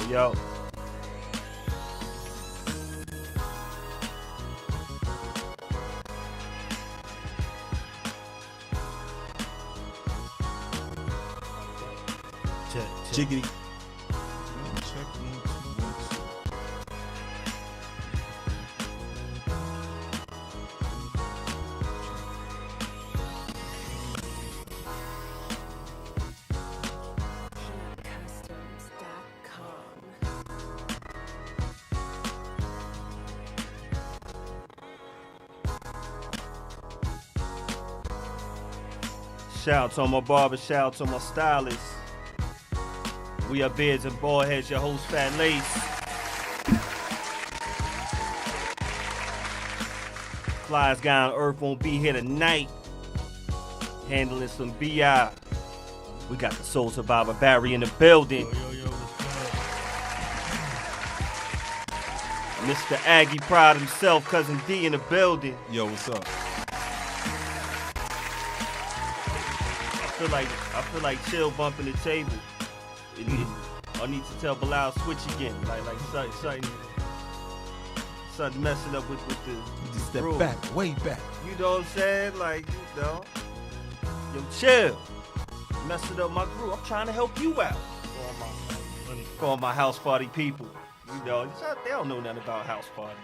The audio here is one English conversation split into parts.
Yo. Check. Jiggity. Check 1, 2, 1, 2. Shout out to all my barbers, shout out to my stylists. We are Beards N Baldheads, your host Fat Lace. Flyest guy on earth won't be here tonight. Handling some BI. We got the Soul Survivor Barry in the building. Yo, what's Mr. Aggie Pride himself, Cousin D in the building. Yo, what's up? I feel like chill bumping the table. I need to tell Bilal switch again. Like something messing up with the Just step groove. back, way back. You know what I'm saying? Like, you know. Yo, chill. Messing up my groove. I'm trying to help you out. For all my house party people. You know, they don't know nothing about house party.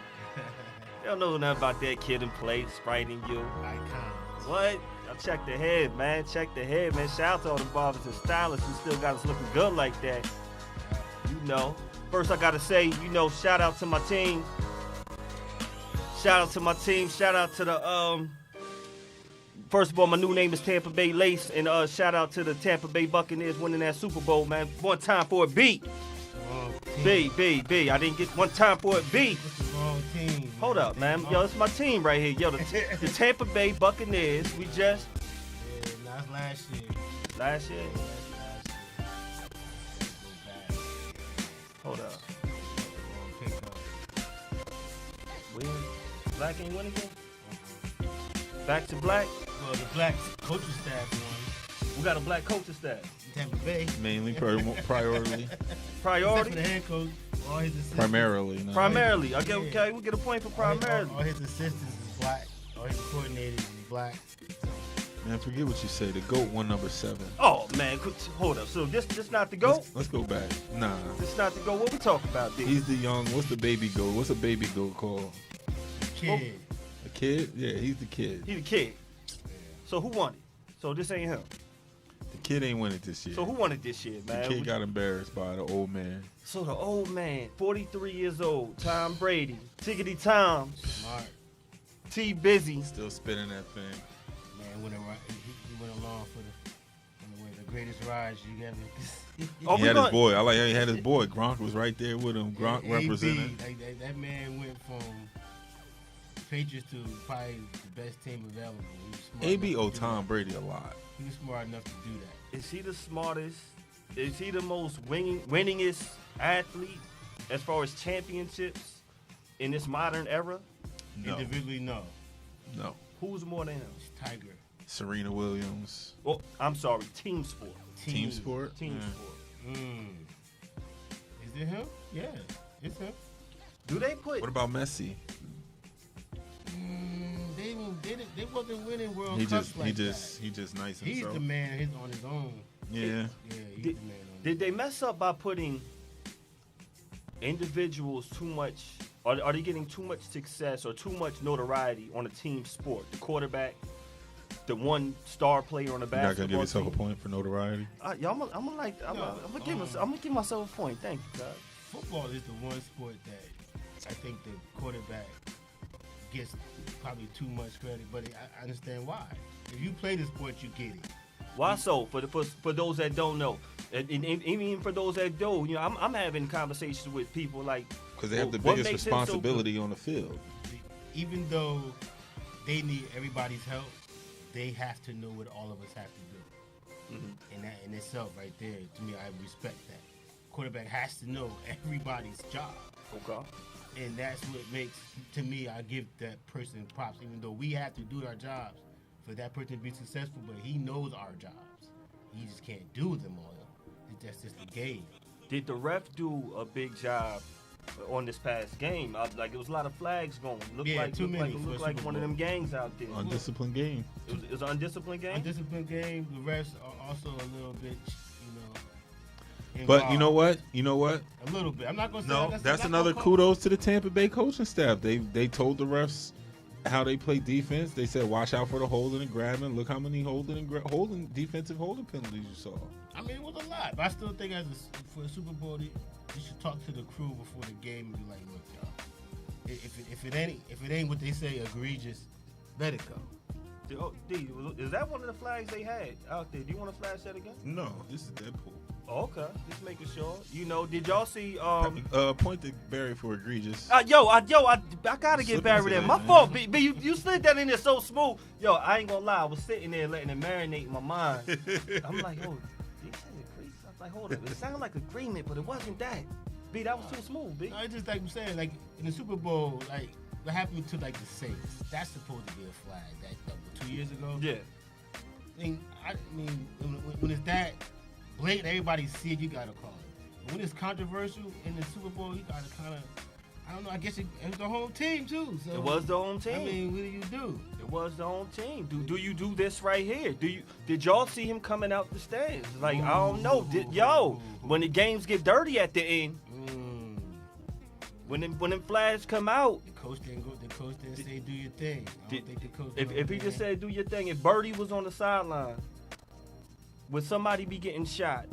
They don't know nothing about that kid and play, spriting you. Icons. What? Y'all check the head, man. Check the head, man. Shout out to all the barbers and stylists who still got us looking good like that. You know. First, I gotta say, you know, shout out to my team. Shout out to my team. Shout out to the First of all, my new name is Tampa Bay Lace, and shout out to the Tampa Bay Buccaneers winning that Super Bowl, man. One time for a B. B. I didn't get one time for a B. This is the wrong team. Hold up, man. Yo, it's my team right here. Yo, the Tampa Bay Buccaneers. We just Yeah, that's last year. last year. Hold up. Win. Black ain't win again. Back to black. Well, the black coaching staff won. We got a black coaching staff. Tampa Bay. Mainly, priority. Priority. Except for the head coach. All his assistants. Primarily. No. Primarily. Okay, we get a point for primarily. All his assistants is black. All his coordinators is black. Man, forget what you say. The GOAT won number 7. Oh man, hold up. So this not the GOAT? Let's go back. Nah. This not the GOAT. What we talking about, D? He's the young. What's the baby GOAT? What's a baby GOAT called? Kid. A kid? Yeah, he's the kid. He the kid. So who won it? So this ain't him. The kid ain't win it this year. So who won it this year, man? The kid got embarrassed by the old man. So the old man, 43 years old, Tom Brady, Tiggity Tom, Smart. T Busy. Still spinning that thing. Man, he went along for the greatest rides you ever. Oh, He had his boy. I like how he had his boy. Gronk was right there with him. Gronk AB, represented. like that man went from Patriots to probably the best team available. He was smart AB enough owed to do Tom that. Brady a lot. He was smart enough to do that. Is he the smartest? Is he the most winningest athlete as far as championships in this modern era? No. Individually, no. No. Who's more than him? It's Tiger. Serena Williams. Oh, I'm sorry, team sport. Team sport? Team Yeah. sport. Is it him? Yeah, it's him. Do they put? What about Messi? They wasn't winning World He Cups just like that. he just nice He's himself. the man. He's on his own. Yeah. Yeah, he's Did- the man. On Did they mess up by putting individuals too much? Are they getting too much success or too much notoriety on a team sport? The quarterback, the one star player on the You're not basketball gonna give yourself a team? point for notoriety. Yeah, I'm gonna give myself a point. Thank you, God. Football is the one sport that I think the quarterback gets probably too much credit, but I understand why. If you play the sport, you get it. Why so? For those that don't know, and even for those that do, you know, I'm having conversations with people like Because they have the what biggest makes him so responsibility on the field. Even though they need everybody's help, they have to know what all of us have to do. Mhm. And in itself right there, to me, I respect that. Quarterback has to know everybody's job. Okay. And that's what makes, to me, I give that person props, even though we have to do our jobs for that person to be successful, but he knows our jobs. He just can't do them all. That's just the game. Did the ref do a big job on this past game? Like, it was a lot of flags going. Looked like one of them gangs out there. Undisciplined game. It was an undisciplined game? Undisciplined game. The refs are also a little bit, involved. But you know what? A little bit. I'm not going to say No, that's another kudos to the Tampa Bay coaching staff. They told the refs how they play defense. They said, watch out for the holding and grabbing. Look how many defensive holding penalties you saw. I mean, it was a lot. But I still think for a Super Bowl, you should talk to the crew before the game and be like, look, y'all, if it ain't what they say egregious, let it go. D, is that one of the flags they had out there? Do you want to flash that again? No, this is Deadpool. Oh, okay, just making sure. Did y'all see? Point to Barry for egregious. I gotta get Barry there. My fault, B. You slid that in there so smooth. Yo, I ain't gonna lie. I was sitting there letting it marinate in my mind. I'm like, yo, they said egregious. I was like, hold up. It sounded like agreement, but it wasn't that. B, that was too smooth, B. No, it's just like I'm saying, like in the Super Bowl, like what happened to like the Saints? That's supposed to be a flag. That 2 years ago. Yeah. I mean, when it's that blatant, everybody see it, you gotta call it. But when it's controversial in the Super Bowl, you gotta kind of, I don't know. I guess it was the home team too. So it was the home team. I mean, what do you do? It was the home team. Do you do this right here? Did y'all see him coming out the stands? Like, I don't know. When the games get dirty at the end, when them flags come out, the coach didn't say do your thing. I don't think the coach. If he just said do your thing, if Birdie was on the sideline, would somebody be getting shot?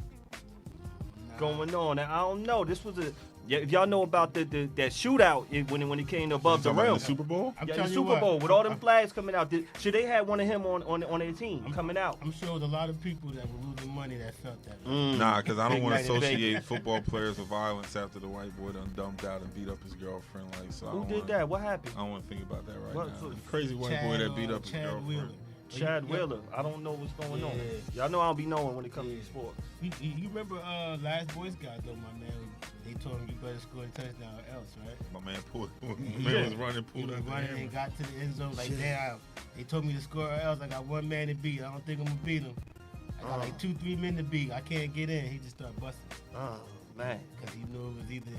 Going on? I don't know. This was if y'all know about that shootout when it came above the rim. The Super Bowl? The Super Bowl with all them flags coming out. Should they have one of him on their team coming out? I'm sure there's a lot of people that were losing money that felt that. Nah, because I don't want to associate football players with violence after the white boy done dumped out and beat up his girlfriend. Who did that? What happened? I don't want to think about that now. The crazy white boy that beat up his girlfriend. Chad Wheeler. I don't know what's going on. Y'all know I don't be knowing when it comes to sports. You remember last Boy Scout though, my man? They told him you better score a touchdown or else, right? My man was running, pulled up and got to the end zone like, damn. They told me to score or else. I got one man to beat. I don't think I'm gonna beat him. I got like 2-3 men to beat. I can't get in. He just started busting. Oh man, because he knew it was either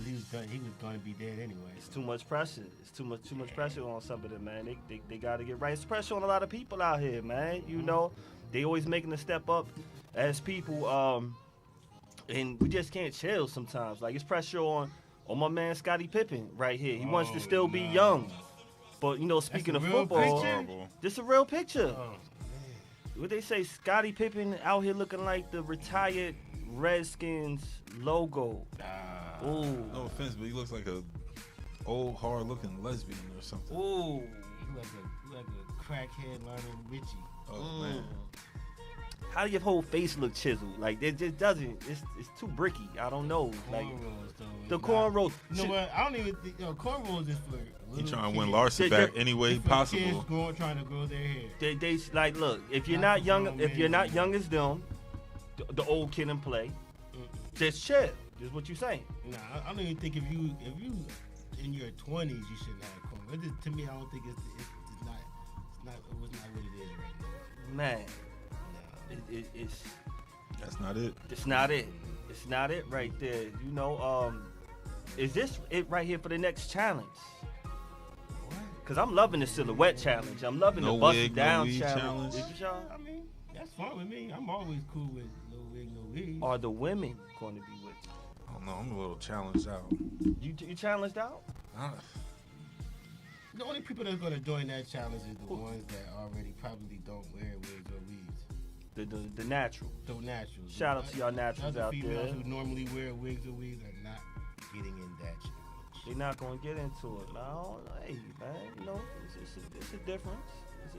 he was done. He was gonna be dead anyway. It's too much pressure. It's too much pressure on some of them, man. They got to get right. It's pressure on a lot of people out here, man. You know, they always making a step up as people, and we just can't chill sometimes. Like, it's pressure on my man Scottie Pippen right here. He wants to still be young, but speaking of football, this is a real picture. What they say, Scottie Pippen out here looking like the retired Redskins logo. Ooh. No offense, but he looks like a old, hard-looking lesbian or something. Ooh. He like a crackhead Lionel Richie. Oh, man. How do your whole face look chiseled? Like, it just doesn't. It's too bricky. I don't know. Like, the cornrows. You know what? I don't even think cornrows is for. He trying to win Larson back any way possible. Kids trying to grow their hair. They like, look. If you're not young, as them, the old kid in play, just chill. Is what you're saying. Nah, I don't even think if you in your 20s you shouldn't have cornrows. To me, I don't think it was not what it is right now. Man, it's that's not it. It's not it. It's not it right there. Is this it right here for the next challenge? Because I'm loving the silhouette challenge. I'm loving the bust it down challenge. I mean, that's fine with me. I'm always cool with no wig, no weed. Are the women going to be with you? I don't know. I'm a little challenged out. You challenged out? The only people that's going to join that challenge is the ones that already probably don't wear wigs or weeds. The naturals. The naturals. Shout out to y'all naturals out there. The females who normally wear wigs or weeds are not getting in that challenge. They're not going to get into it. No, hey, man, it's a difference.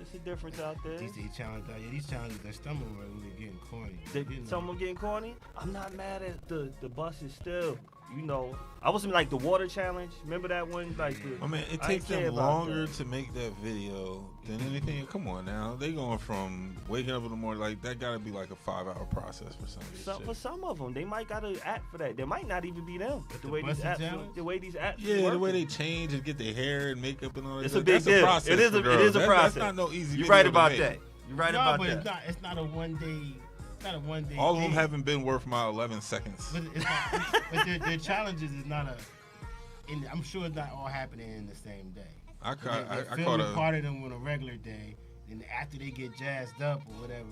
It's a difference out there. These challenges are stumbling really getting corny. Someone getting corny? I'm not mad at the buses still. You know, I was in like the water challenge. Remember that one? Like, I mean, it I takes ain't care them about longer that. to make that video than anything. Come on now, they going from waking up in the morning like that. Got to be like a 5-hour process for some of this For shit. some of them, they might gotta act for that. They might not even be them. But The the way these busting apps, challenge? the way these apps, Yeah, the way they working. change and get their hair and makeup and all that. It's a big That's deal. A process It is for a girls. process. That's not no easy. You're video right to about make. that. You're right no, about but that. it's not a one day. It's not a one day. All of them thing. haven't been worth my 11 seconds. But it's not. But their challenges is not a. I'm sure it's not all happening in the same day. I caught They're a filming part of them on a regular day, and after they get jazzed up or whatever,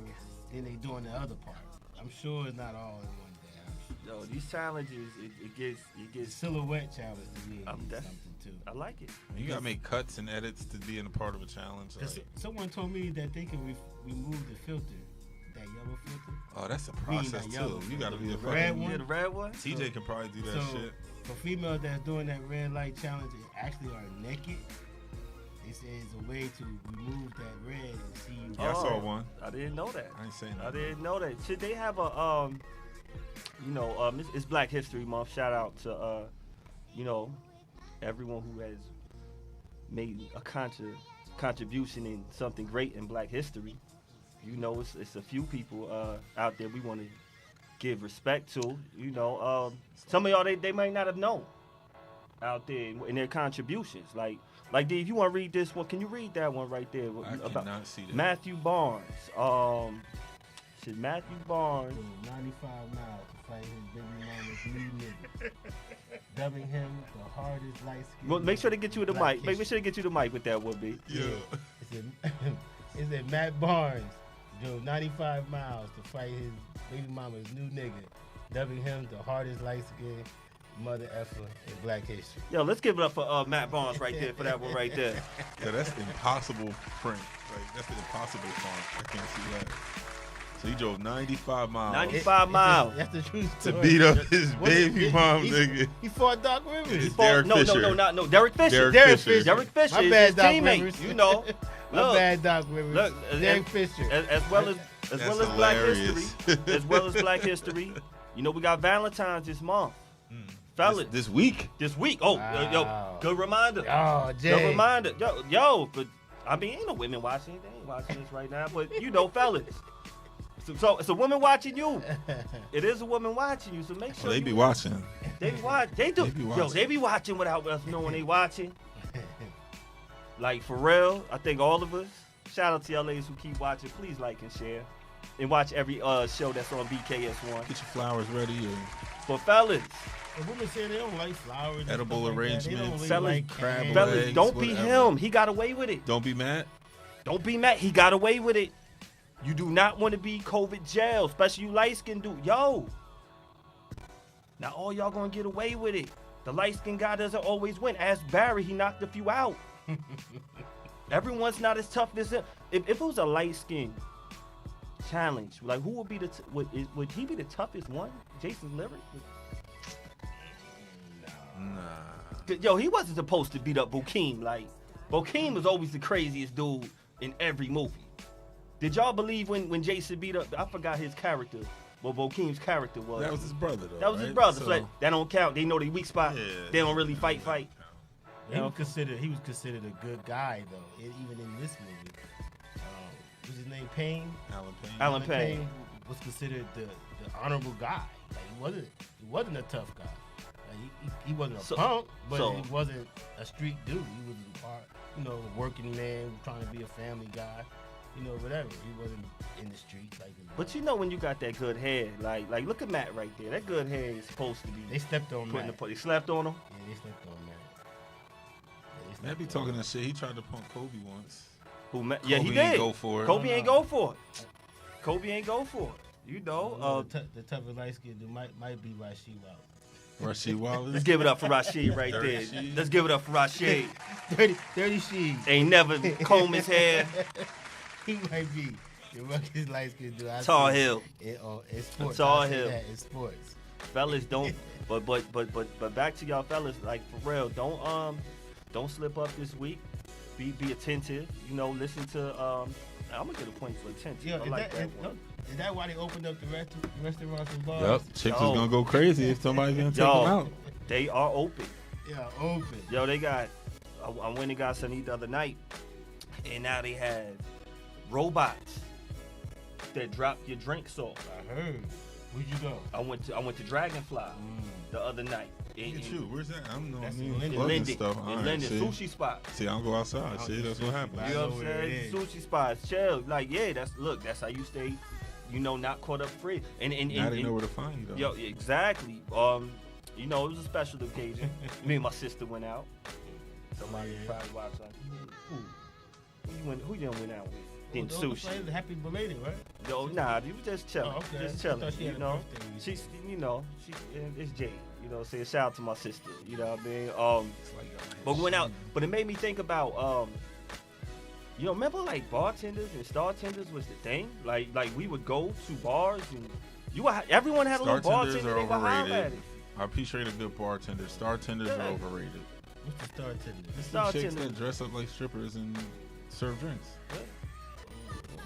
then they doing the other part. I'm sure it's not all in one day. Yo, these challenges, it gets The silhouette challenge to me is that's- something too. I like it. You gotta make cuts and edits to be in a part of a challenge. Cause Like, someone told me that they can remove the filter, that yellow filter. oh, that's a Mean process that too. yellow. You gotta be a The red fucking. one? Yeah, the red one. TJ can probably do that So shit. for females that's doing that red light challenge, and actually are naked. They say it's a way to remove that red and see you. Yeah, I saw Oh. one. I didn't know that. I ain't saying I that. didn't know that. Should they have a it's Black History Month. Shout out to everyone who has made a contribution in something great in Black history. You know, it's a few people out there we want to give respect to. You know, some of y'all they might not have known out there in their contributions. Like D, if you want to read this one, can you read that one right there I cannot see that. Matthew Barnes? Should Matthew Barnes? Drove 95 miles to fight his baby mama's new nigga, dubbing him the hardest light skin. Well, make sure they get you the mic. Make sure they get you the mic with that one, B. Yeah. It said Matt Barnes drove 95 miles to fight his baby mama's new nigga, dubbing him the hardest light skin mother effer in Black history. Yo, let's give it up for Matt Barnes right there for that one right there. Yeah, that's impossible print. Like that's the impossible font. I can't see that. So he drove 95 miles 95 miles. That's the truth to story. beat up his What- baby mom, he- nigga. He fought Doc Rivers. Derek No, Fisher. no, Derek Fisher. Derek Fisher. Derek Fisher My is bad, his Doc teammate. Rivers. You know, My look, bad, Doc Rivers. look, Derek Fisher. as well as That's Black hilarious. history, as well as Black history. You know, we got Valentine's this month, fellas. This week. This week. Oh, Wow. yo, good reminder. Oh, Good Jay. reminder. Yo, but I mean, ain't no women watching. They ain't watching this right now. But you know, fellas. So it's a woman watching you. It is a woman watching you. So make sure Well, they be you- watching. They watch. They do. They be Yo, watching. they be watching without us knowing they watching. Like for real, I think all of us. Shout out to y'all ladies who keep watching. Please like and share, and watch every show that's on BKS1. Get your flowers ready. And But fellas, The women say they don't like flowers. and Edible stuff like that. They don't arrangements. really Fellas, like crab candy. legs. fellas, don't be whatever. him. He got away with it. don't be mad. Don't be mad. He got away with it. You do not want to be COVID jail, especially you light skinned dude. Yo. Now all y'all gonna get away with it. The light skinned guy doesn't always win. Ask Barry, he knocked a few out. Everyone's not as tough as him. If it was a light skin challenge, like who would be would he be the toughest one? Jason Lyric? Nah. Yo, he wasn't supposed to beat up Bokeem. Like Bokeem was always the craziest dude in every movie. Did y'all believe when Jason beat up? I forgot his character. What Bokeem's character was. That was his brother, though. That was his right? brother. So, So that don't count. They know the weak spot. yeah, They don't really fight. He was considered a good guy though, even in this movie. What's his name? Payne. Alan Payne. Alan Payne. was considered the honorable guy. Like he wasn't a tough guy. Like he wasn't a punk, but he wasn't a street dude. He was a working man trying to be a family guy. Whatever. He wasn't in the streets like. But you know when you got that good hair, like look at Matt right there. That good hair is supposed to be. They stepped on put in Matt. They slept on him. Yeah, they slept on Matt. Matt be talking that shit. He tried to punk Kobe once. Who? Yeah, he Kobe did. ain't go for it. Kobe ain't go for it. Kobe ain't go for it. You know. The toughest light skin dude might be Rasheed Wallace. Rasheed Wallace. Let's give it up for Rashid right Dirty there. Sheed. Let's give it up for Rashid. Dirty Sheed. Ain't never comb his hair. He might be the rugged light skin dude. Tar Heel. In sports. Tar I see Heel. that in sports. Fellas, don't. But back to y'all fellas. Like for real, don't slip up this week. Be attentive. Listen to. I'm gonna get a point for attention. Yo, I like that one. is that why they opened up the restaurants and bars? Yep. Chicks is Yo. gonna go crazy if somebody's gonna take Yo. them out. They are open. Yeah, open. Yo, they got. I went and got some the other night, and now they have robots that drop your drinks off. I heard. Where'd you go? I went to Dragonfly the other night. Look at you. Where's that? I'm no That's me in Linden. plugging Linden. stuff. In All right, Linden, see? sushi spot. See, I don't go outside. See, that's what happens. I You know know what I'm where it saying? is. Sushi spots, chill. Like, yeah, that's how you stay, not caught up free. And Now they know where to find you, though. yo, exactly. It was a special occasion. Me and my sister went out. Somebody probably watched who you went out with? Then sushi. Happy belated, right? Yo, nah, you just chilling. Oh, okay. Just I chilling. thought she had a birthday. She's, it's Jade. Say a shout out to my sister. You know what I mean? It's like, But we went out. But it made me think about, remember like bartenders and star tenders was the thing? Like we would go to bars and everyone had a little Bartenders bartender. are They would holler at overrated. it. I appreciate a good bartender. Star tenders are overrated. What's the star tender? It's Star the chicks tender. that dress up like strippers and serve drinks.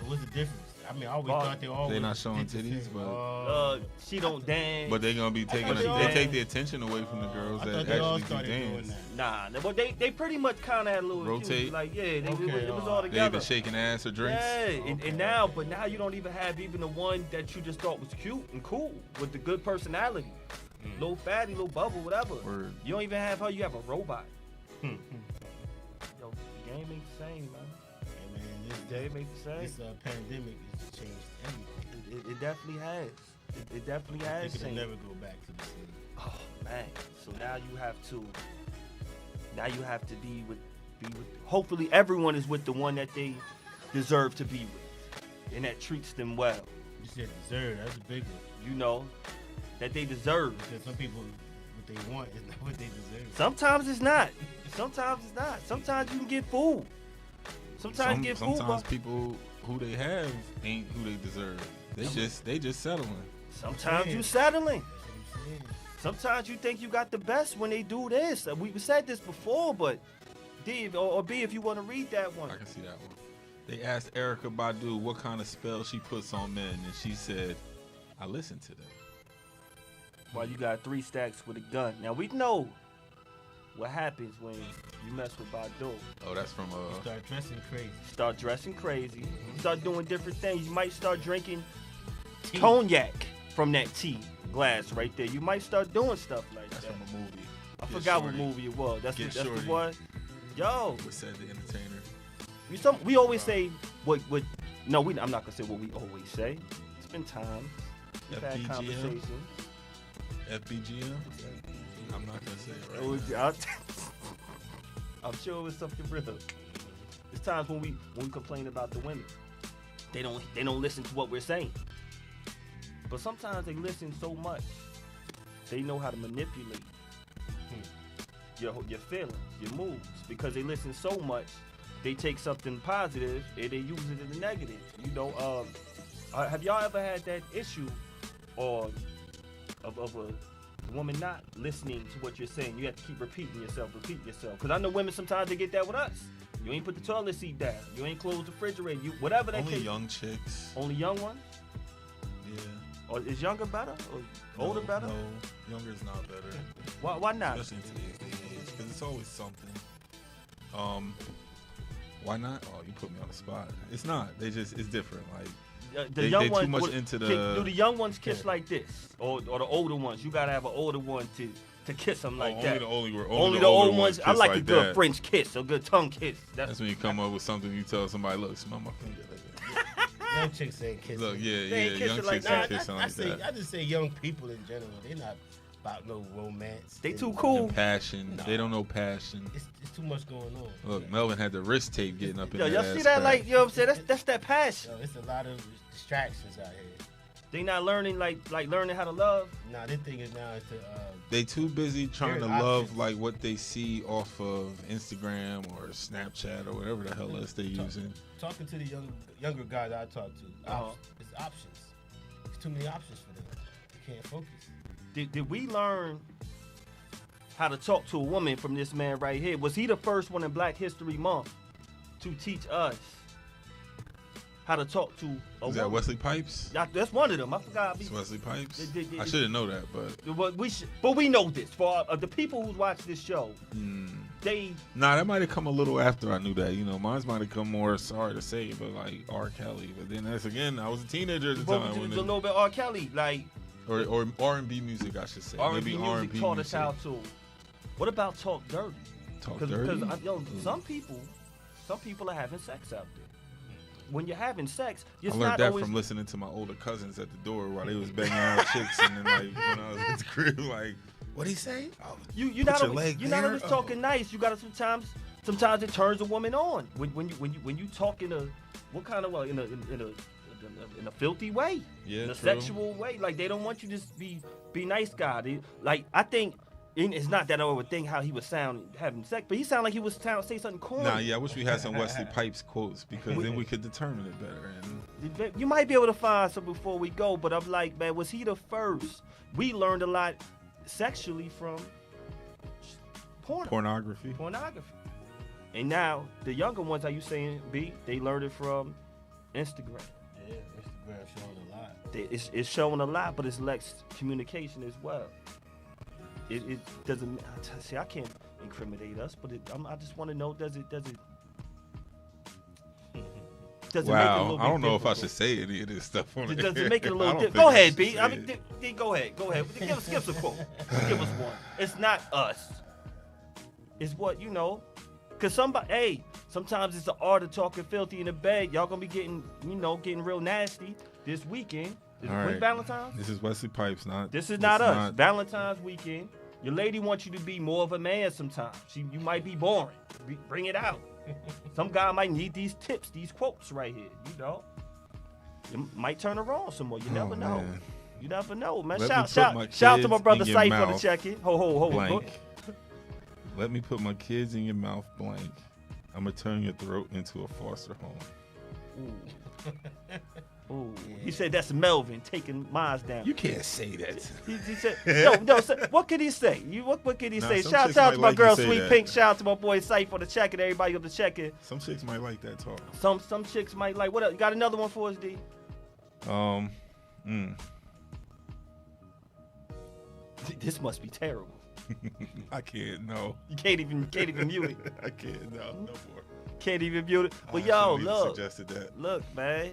What's the difference? I mean, I always Bar- thought they always They not showing did the titties, same. but She don't dance. but they gonna be taking. thought They they take the attention away from the girls I that thought they all actually do started doing dance. that. Nah, but they pretty much kind of had a little Rotate. cute, like it was Okay, all They together. even shaking ass or drinks. Yeah, and now you don't even have even the one that you just thought was cute and cool with the good personality, little fatty, little bubble, whatever. Word. You don't even have her. You have a robot. Yo, the game ain't the same, man. Hey, man, The game ain't the same. this pandemic has changed everything. It definitely has. It definitely I has think it'll changed. never go back to the same. Oh man! So now you have to be with. Hopefully, everyone is with the one that they deserve to be with, and that treats them well. You said deserve. That's a big one. That they deserve. Because some people, what they want is not what they deserve. Sometimes it's not. Sometimes it's not. Sometimes you can get fooled. Sometimes you get fooled. Sometimes people who they have ain't who they deserve. They just settling. Sometimes Yeah. you settling. That's what I'm saying. Sometimes you think you got the best when they do this. We said this before, but D or B, if you want to read that one. I can see that one. They asked Erykah Badu what kind of spell she puts on men, and she said, "I listen to them." While you got 3 stacks with a gun. Now we know what happens when you mess with Badu. Oh, that's from Start dressing crazy. Start dressing crazy. Start doing different things. You might start drinking Tea. cognac from that tea glass right there. You might start doing stuff like that's that. from a movie. I Get forgot Shorty. what movie it was. That's Get the Shorty. one. Yo, What said the entertainer? we always say what no, I'm not gonna say what we always say. It's been times. We've had FBGM? conversations. FBGM? I'm not gonna say it It was- right. I'm sure it was something real. It's times when we complain about the women. They don't listen to what we're saying. But sometimes they listen so much. They know how to manipulate your feelings, your moods. Because they listen so much, they take something positive and they use it in the negative. Have y'all ever had that issue or of a woman not listening to what you're saying? You have to keep repeating yourself. Because I know women sometimes they get that with us. You ain't put the toilet seat down. You ain't closed the refrigerator. You whatever that Only case. young chicks. Only young ones? Yeah. Or is younger better? Or older better? No, younger's not better. Why not? Especially in today's day and age, because it's always something. Why not? Oh, you put me on the spot. It's not. It's different. Like The they young too ones much would- into the- do the young ones kiss like this, or the older ones? You gotta have an older one to kiss them like that. Only the Only the older old ones. I kiss like a good that. French kiss, a good tongue kiss. That's when you come up with something. You tell somebody, "Look, smell my finger." Like that. Young chicks ain't kissing. Look, yeah, They ain't kissing young like chicks that. ain't kissing like that. I just say young people in general. They're not about no romance. They too cool. Passion. No. They don't know passion. It's too much going on. Look, Melvin had the wrist tape getting up in Yo, that y'all ass see that? crack. Like, you know what I'm saying? That's that passion. Yo, it's a lot of distractions out here. They not learning like learning how to love. Nah, this thing is now is to They too busy trying to There's love options. like what they see off of Instagram or Snapchat or whatever the hell else they using. talking to the younger guys I talk to. Uh-huh. It's options. There's too many options for them. They can't focus. Did we learn how to talk to a woman from this man right here? Was he the first one in Black History Month to teach us how to talk to a Is that woman. Wesley Pipes? That's one of them. I forgot. It's Wesley Pipes. It- I shouldn't know that, but But we know this for the people who watch this show. They nah, that might have come a little after I knew that. You know, mine might have come more. Sorry to say, but like R. Kelly. But then that's again, I was a teenager at the both time. a When little bit R. Kelly, like or R&B music, I should say. R&B Maybe music R&B taught music. us how to. What about talk dirty? Talk dirty. Because some people are having sex out there. When you're having sex, it's I learned not that always. from listening to my older cousins at the door while they was banging out chicks, and then like when I was at the crib, like, what'd he say? Oh, You're put not your always, leg you're not there? always Oh. talking nice. You gotta sometimes it turns a woman on when you talk in a what kind of in a filthy way, Yeah, in a true. sexual way. Like they don't want you to just be nice guy. Like I think. It's not that I would think how he would sound having sex, but he sounded like he was say something corny. Nah, yeah, I wish we had some Wesley Pipes quotes because then we could determine it better. And You might be able to find some before we go, but I'm like, man, was he the first? We learned a lot sexually from pornography. And now the younger ones, how you saying, B? They learned it from Instagram. Yeah, Instagram showing a lot. It's showing a lot, but it's less communication as well. It doesn't. See, I can't incriminate us, but I just want to know, does it make it a Wow, little bit I don't know if I difficult? should say any of this stuff on Does air. it make it a I little don't different? think Go I ahead, should B. say I it. mean, D, go ahead. Give us a quote. Give us one. It's not us. It's what, you know. Because sometimes it's the art of talking filthy in the bed. Y'all going to be getting real nasty this weekend. All When right. Valentine's? This is Wesley Pipes, not. This is not us. Valentine's weekend. Your lady wants you to be more of a man sometimes. You might be boring. Bring it out. Some guy might need these tips, these quotes right here, you know. You might turn her on some more. You never know. Man. You never know, man. Let me put Shout my out to kids my brother in your Cypher for the mouth. check-in. Ho. Blank. Let me put my kids in your mouth, blank. I'm gonna turn your throat into a foster home. Ooh. He said that's Melvin taking mines down. You can't say that. He said, no. What can he say? What can he Nah, say? some Shout chicks out might to my like girl you say Sweet that. Pink. Shout out to my boy Cypher for the check-in. Everybody up the check-in. Some chicks might like that talk. Some chicks might like. What else? You got another one for us, D? This must be terrible. I can't. No, You can't even mute it. I can't. No more. Can't even mute it. But I yo, shouldn't even look, suggested that. look, man.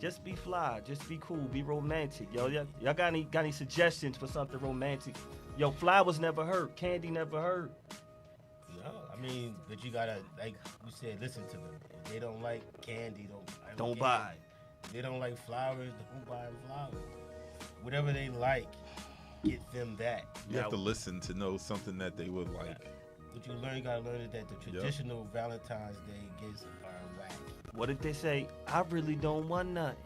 Just be fly. Just be cool. Be romantic. Yo, y'all got any suggestions for something romantic? Yo, flowers never hurt. Candy never hurt. No, I mean, but you gotta, like you said, listen to them. If they don't like candy, Don't buy. If they don't like flowers, don't buy them flowers. Whatever they like, get them that. You have to listen to know something that they would like. What you gotta learn is that the traditional Valentine's Day gifts are whack. What if they say, I really don't want nothing?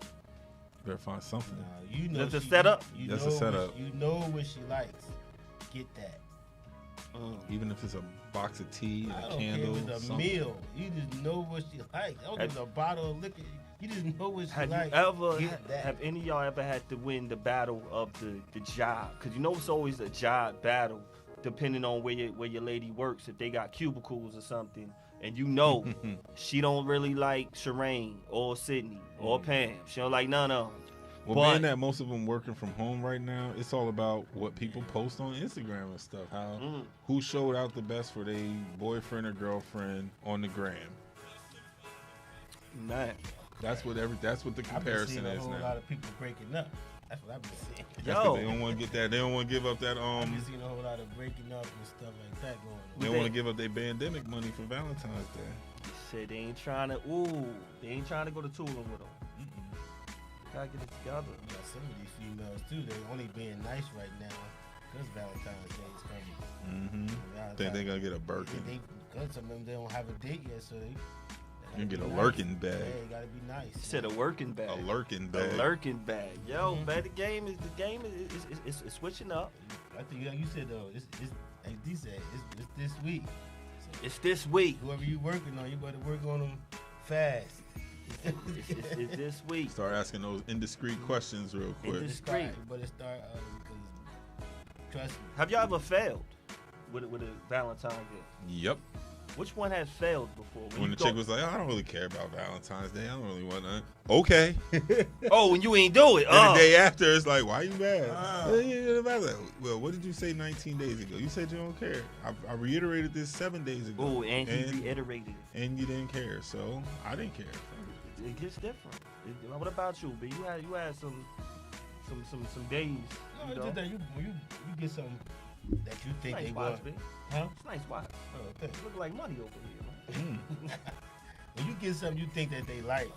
Better find something. You know, That's a setup? That's a setup. You know what she likes. Get that. Even if it's a box of tea and I a don't candle. care if it's a something. meal. You just know what she likes. I don't give a bottle of liquor. You just know what she Have likes. you ever, Get that. have any of y'all ever had to win the battle of the job? Because you know it's always a job battle, depending on where your lady works. If they got cubicles or something, and you know she don't really like Shireen or Sydney or Pam. She don't like none of them. Well, But- being that most of them working from home right now, it's all about what people post on Instagram and stuff. Who showed out the best for their boyfriend or girlfriend on the gram. Man. That's what the I've been comparison seeing a is whole now. lot of people breaking up. That's what I've been seeing. That's 'cause they don't want to get that. They don't want to give up that. I've been seeing a whole lot of breaking up and stuff like that going on. They don't want to give up their pandemic money for Valentine's Day. Said they ain't trying to. They ain't trying to go to Tulum with them. Gotta get it together. You got some of these females too. They only being nice right now because Valentine's Day is coming. Think they gonna get a Birkin? Because some of them they don't have a date yet, so they You can get a nice. lurking bag. Yeah, you gotta be nice. Said a working bag. A lurking bag. A lurking bag. Yo, man, the game is switching up. I think like you said though, it's like D said, it's this week. So It's this week. whoever you working on, you better work on them fast. It's this week. Start asking those indiscreet questions real quick. Indiscreet. You better start because trust me. Have y'all ever failed with a Valentine gift? Yep. Which one has failed before? When the chick was like, I don't really care about Valentine's Day. I don't really want none. Okay. Oh, when you ain't do it. And the day after, it's like, why you mad? Oh. Well, what did you say 19 days ago? You said you don't care. I reiterated this 7 days ago. Oh, and he reiterated it. And you didn't care, so I didn't care. It gets different. What about you, B? You had some days. No, it's just that you get something that you think Nice they watch, want. B. Huh? It's nice watch. Oh, thanks. Look like money over here, man. When you get something you think that they like,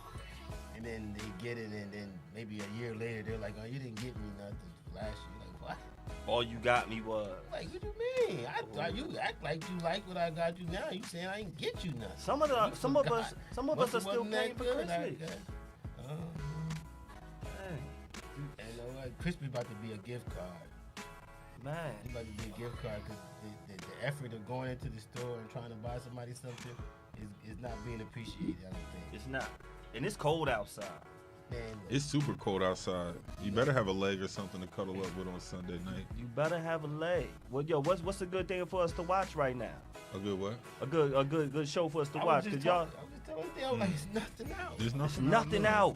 and then they get it, and then maybe a year later they're like, "Oh, you didn't get me nothing last year." Like, what? All you got me was. Like, what you mean? I thought you act like you like what I got you now. You saying I ain't get you nothing. Some of us are still paying for Christmas. And like Christmas about to be a gift card. Man, It's about to be a gift card because the effort of going into the store and trying to buy somebody something is not being appreciated. I don't think. it's not. And it's cold outside. Man, It's super cold outside. You better have a leg or something to cuddle up with on Sunday night. You better have a leg. Well, yo, what's a good thing for us to watch right now? A good what? A good show for us to I watch, was cause just y'all. telling them like it's nothing out. There's nothing. Nothing out.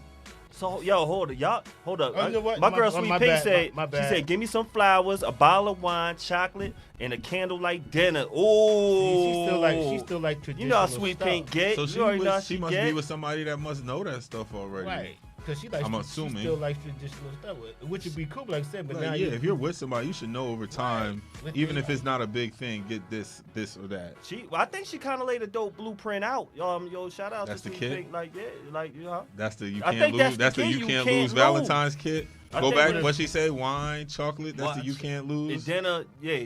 So yo, hold up. Oh, you know what? My girl Sweet my Pink bad, said my she bad. said, give me some flowers, a bottle of wine, chocolate, and a candlelight dinner. Ooh. She still like traditional. You know how Sweet stuff. Pink get. So You already know how she must get. be with somebody that must know that stuff already. Right. Because she likes. I'm She assuming. still likes traditional stuff, which would be cool, like I said. But Like, now yeah, if you're with somebody, you should know over time, What even they if it's like. not a big thing, get this or that. I think she kind of laid a dope blueprint out. Yo, shout out That's to the Sweet kid? Pink. Like, yeah, like, you know. That's the you I can't think lose. that's the kid you can't lose Valentine's kit. I Go think back. what What she say? Wine, chocolate. That's the you can't And lose. dinner, yeah.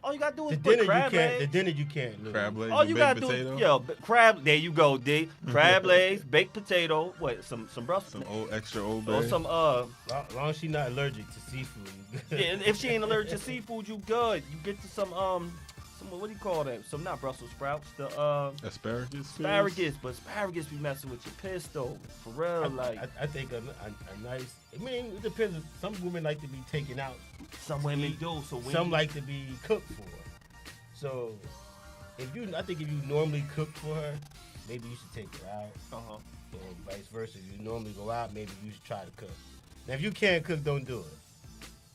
All you gotta do the is dinner put crab you can't. legs. The dinner you can't lose. Crab legs, All you baked gotta potato, do, crab. There you go, D. Crab legs, baked potato. What? Some Brussels. some old extra old Or bay. some Long as she's not allergic to seafood. Yeah. And if she ain't allergic to seafood, you good. You get to some what do you call that? Some not Brussels sprouts. The Asparagus. asparagus, but asparagus be messing with your piss though. For real, like I think a nice. I mean, it depends. Some women like to be taken out. some women do. So when Some you- like to be cooked for. So, I think if you normally cook for her, maybe you should take her out, Uh-huh. or vice versa. If you normally go out, maybe you should try to cook. Now, if you can't cook, don't do it.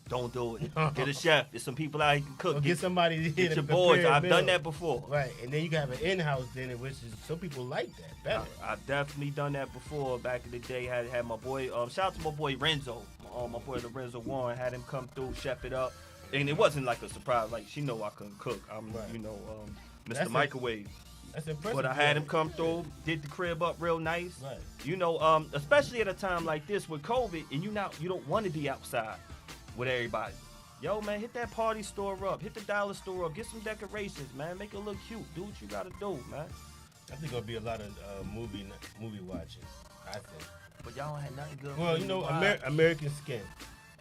Don't do it. Get a chef. There's some people out here who can cook. Or get somebody to Get hit your boys. I've done that before. Right, and then you can have an in-house dinner, which is some people like that better. I've definitely done that before. Back in the day, had my boy. Shout out to my boy Renzo. My boy Lorenzo Warren had him come through, chef it up, and it wasn't like a surprise. Like she know I couldn't cook. I'm, Right. Mr. That's Microwave. That's impressive. But I had him come through, did the crib up real nice. Right. Especially at a time like this with COVID, and you don't want to be outside with everybody. Yo, man, hit that party store up, hit the dollar store up, get some decorations, man, make it look cute. Do what you gotta do, man. I think there'll be a lot of movie watching. I think. But y'all had nothing good. Well, American Skin.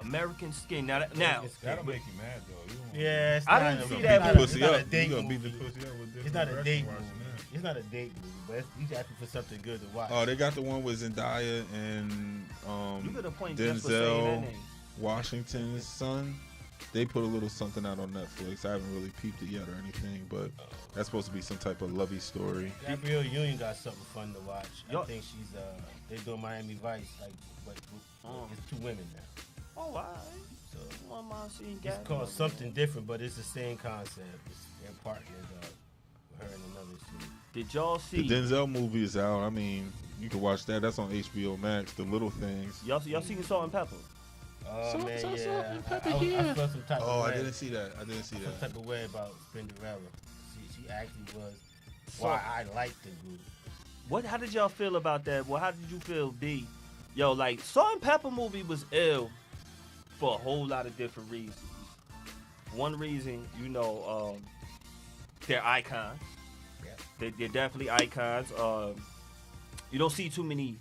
American Skin. Now, American Skin. That'll make you mad though. You don't want Yeah, it's I not didn't a- see it's that not movie. a- it's not a date You gonna beat the movie. pussy up with It's not a different date restaurants movie. and that. It's not a date movie, but he's asking for something good to watch. Oh, they got the one with Zendaya and you could have point just for saying that Denzel name. Washington's son. They put a little something out on Netflix. I haven't really peeped it yet or anything, but that's supposed to be some type of lovey story. Gabrielle Union got something fun to watch. Yo- I think she's they're doing Miami Vice it's 2 women now. Oh, all right. So One mind seeing it's Gabby. called something different, but it's the same concept. They're partners with her and another shit. Did y'all The see? Denzel movie is out. I mean, you can watch that. That's on HBO Max. The Little Things. Y'all seen Salt and Pepper? Oh So- man, so- so- yeah. Pepper I here. felt some type Oh, of I way. didn't see that. Some type of way about Cinderella. She actually was So- why I liked the group. How did y'all feel about that? Well, how did you feel, D? Yo, like Salt and Pepper movie was ill for a whole lot of different reasons. One reason, they're icons. Yeah. They're definitely icons. You don't see too many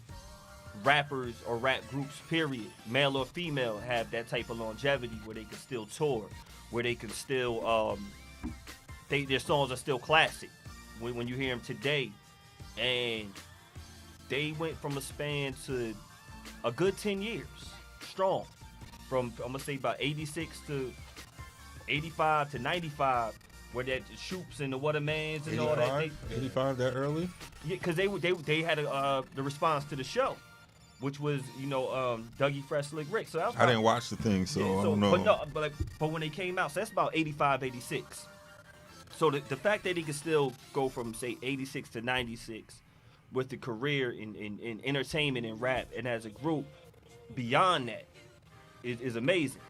rappers or rap groups, period, male or female, have that type of longevity where they can still tour, where they can still, their songs are still classic when you hear them today. And they went from a span to a good 10 years strong. From, I'm going to say about 86 to 85 to 95, where that Shoops and the Watermans and all that. 85, that early? Yeah, because they had the response to the show, which was Dougie Fresh, Slick Rick. So that was I didn't watch the thing, so I don't know. But when they came out, so that's about 85, 86. So the fact that he could still go from say 86 to 96 with the career in entertainment and rap and as a group beyond that is amazing.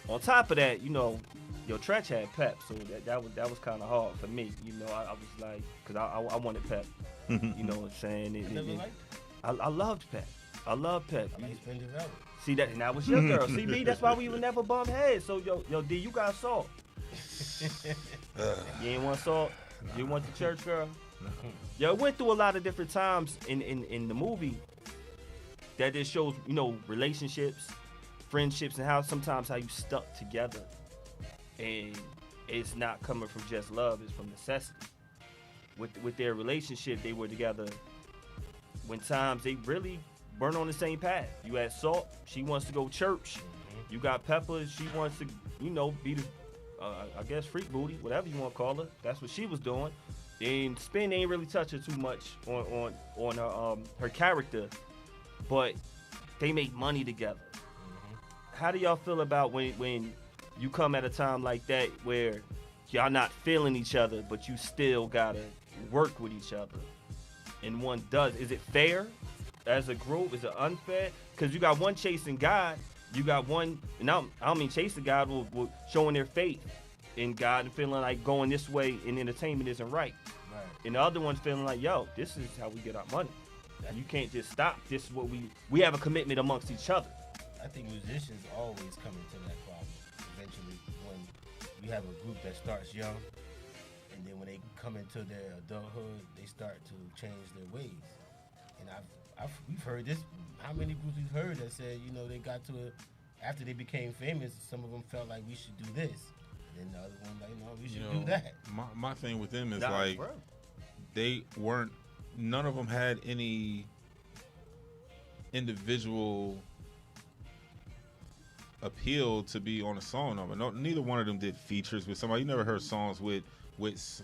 On top of that, Tretch had pep, so that was kind of hard for me. I was like, because I wanted pep. You know what I'm saying? I loved pep. I love pep. See that, and that was your girl. See me? That's why we would never bump heads. So yo, D, you got salt. You ain't want salt? You want the church girl? Yo, it went through a lot of different times in the movie that it shows, relationships, friendships, and how you stuck together. And it's not coming from just love, it's from necessity. With their relationship, they were together when times they really weren't on the same path. You had Salt, she wants to go church. You got Pepper, she wants to, be the, I guess, freak booty, whatever you want to call her. That's what she was doing. And Spin ain't really touch her too much on her character, but they make money together. How do y'all feel about when you come at a time like that where y'all not feeling each other, but you still gotta work with each other, and one does? Is it fair as a group? Is it unfair? Because you got one chasing God, you got one, and I don't mean chasing God, with showing their faith in God and feeling like going this way in entertainment isn't right. And the other one's feeling like, yo, this is how we get our money. You can't just stop. This is what we have a commitment amongst each other. I think musicians always come into that problem eventually when you have a group that starts young, and then when they come into their adulthood, they start to change their ways. And we've heard this. How many groups we've heard that said, they got to after they became famous, some of them felt like we should do this, and then the other one like, no, we should do that. My thing with them is they weren't. None of them had any individual appeal to be on a song number. No, neither one of them did features with somebody. You never heard songs with